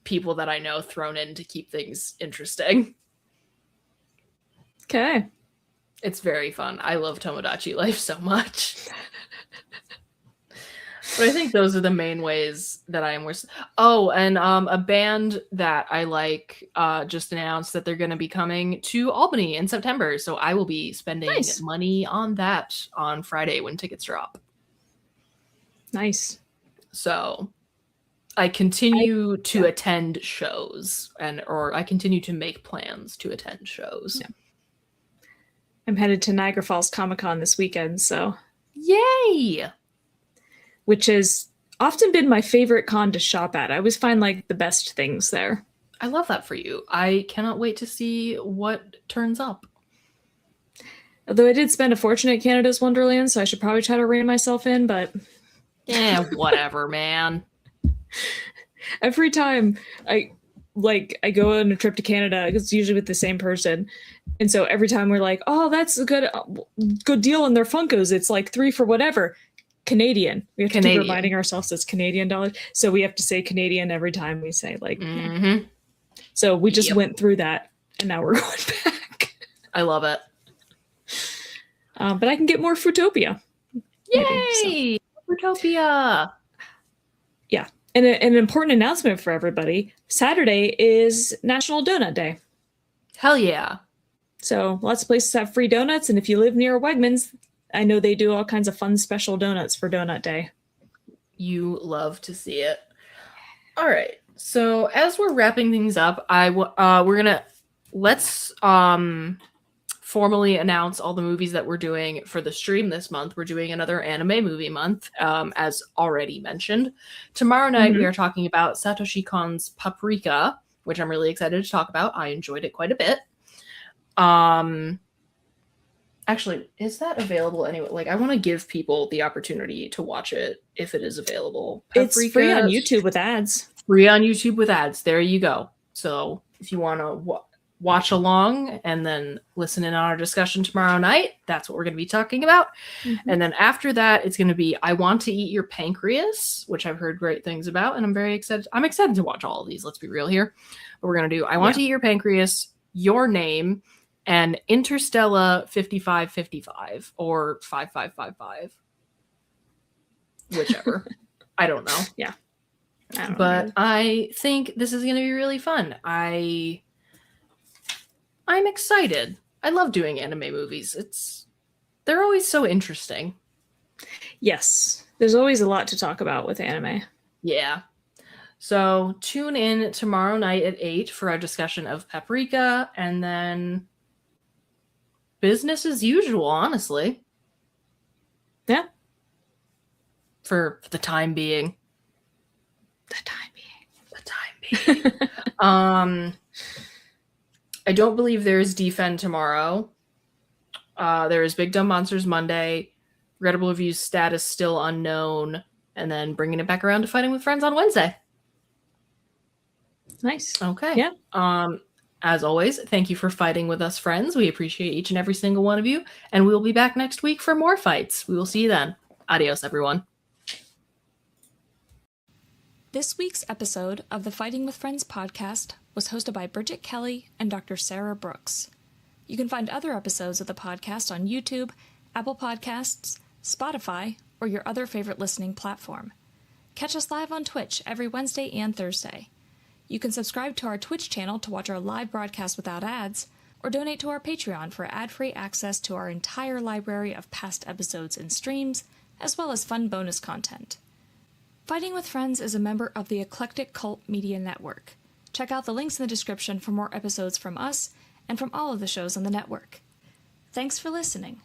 people that I know thrown in to keep things interesting. Okay. It's very fun. I love Tomodachi Life so much. But I think those are the main ways that I am worse. Oh, and a band that I like just announced that they're going to be coming to Albany in September. So I will be spending money on that on Friday when tickets drop. Nice. So I continue to attend shows or I continue to make plans to attend shows. Yeah. I'm headed to Niagara Falls Comic-Con this weekend, so yay! Which has often been my favorite con to shop at. I always find like the best things there. I love that for you. I cannot wait to see what turns up. Although I did spend a fortune at Canada's Wonderland, so I should probably try to rein myself in, but whatever, man. Every time I go on a trip to Canada, it's usually with the same person. And so every time we're like, oh, that's a good deal on their Funkos. It's like 3 for whatever. Canadian. We have to keep reminding ourselves it's Canadian dollars. So we have to say Canadian every time we say like. Mm-hmm. So we just went through that and now we're going back. I love it. But I can get more Fruitopia. Yay! Fruitopia! Yeah. And an important announcement for everybody. Saturday is National Donut Day. Hell yeah. So lots of places have free donuts. And if you live near Wegmans, I know they do all kinds of fun special donuts for Donut Day. You love to see it. All right. So as we're wrapping things up, let's formally announce all the movies that we're doing for the stream this month. We're doing another anime movie month, as already mentioned. Tomorrow night we are talking about Satoshi Kon's Paprika, which I'm really excited to talk about. I enjoyed it quite a bit. Actually, is that available anyway? Like, I want to give people the opportunity to watch it if it is available. It's free on YouTube with ads. Free on YouTube with ads. There you go. So if you want to watch along and then listen in on our discussion tomorrow night, that's what we're going to be talking about. And then after that, it's going to be I Want to Eat Your Pancreas, which I've heard great things about, and I'm very excited. I'm excited to watch all of these. Let's be real here. But we're going to do I Want to Eat Your Pancreas, Your Name, and Interstellar 5555 or 5555. Whichever. I don't know. Yeah. But I think this is going to be really fun. I'm excited. I love doing anime movies. They're always so interesting. Yes. There's always a lot to talk about with anime. Yeah. So tune in tomorrow night at 8 for our discussion of Paprika, and then business as usual, honestly. Yeah. For the time being. I don't believe there is Defend tomorrow. There is Big Dumb Monsters Monday. Regrettable Reviews status still unknown. And then bringing it back around to Fighting with Friends on Wednesday. Nice. Okay. Yeah. As always, thank you for fighting with us, friends. We appreciate each and every single one of you. And we'll be back next week for more fights. We will see you then. Adios, everyone. This week's episode of the Fighting with Friends podcast was hosted by Bridget Kelly and Dr. Sarah Brooks. You can find other episodes of the podcast on YouTube, Apple Podcasts, Spotify, or your other favorite listening platform. Catch us live on Twitch every Wednesday and Thursday. You can subscribe to our Twitch channel to watch our live broadcast without ads, or donate to our Patreon for ad-free access to our entire library of past episodes and streams, as well as fun bonus content. Fighting with Friends is a member of the Eclectic Cult Media Network. Check out the links in the description for more episodes from us and from all of the shows on the network. Thanks for listening.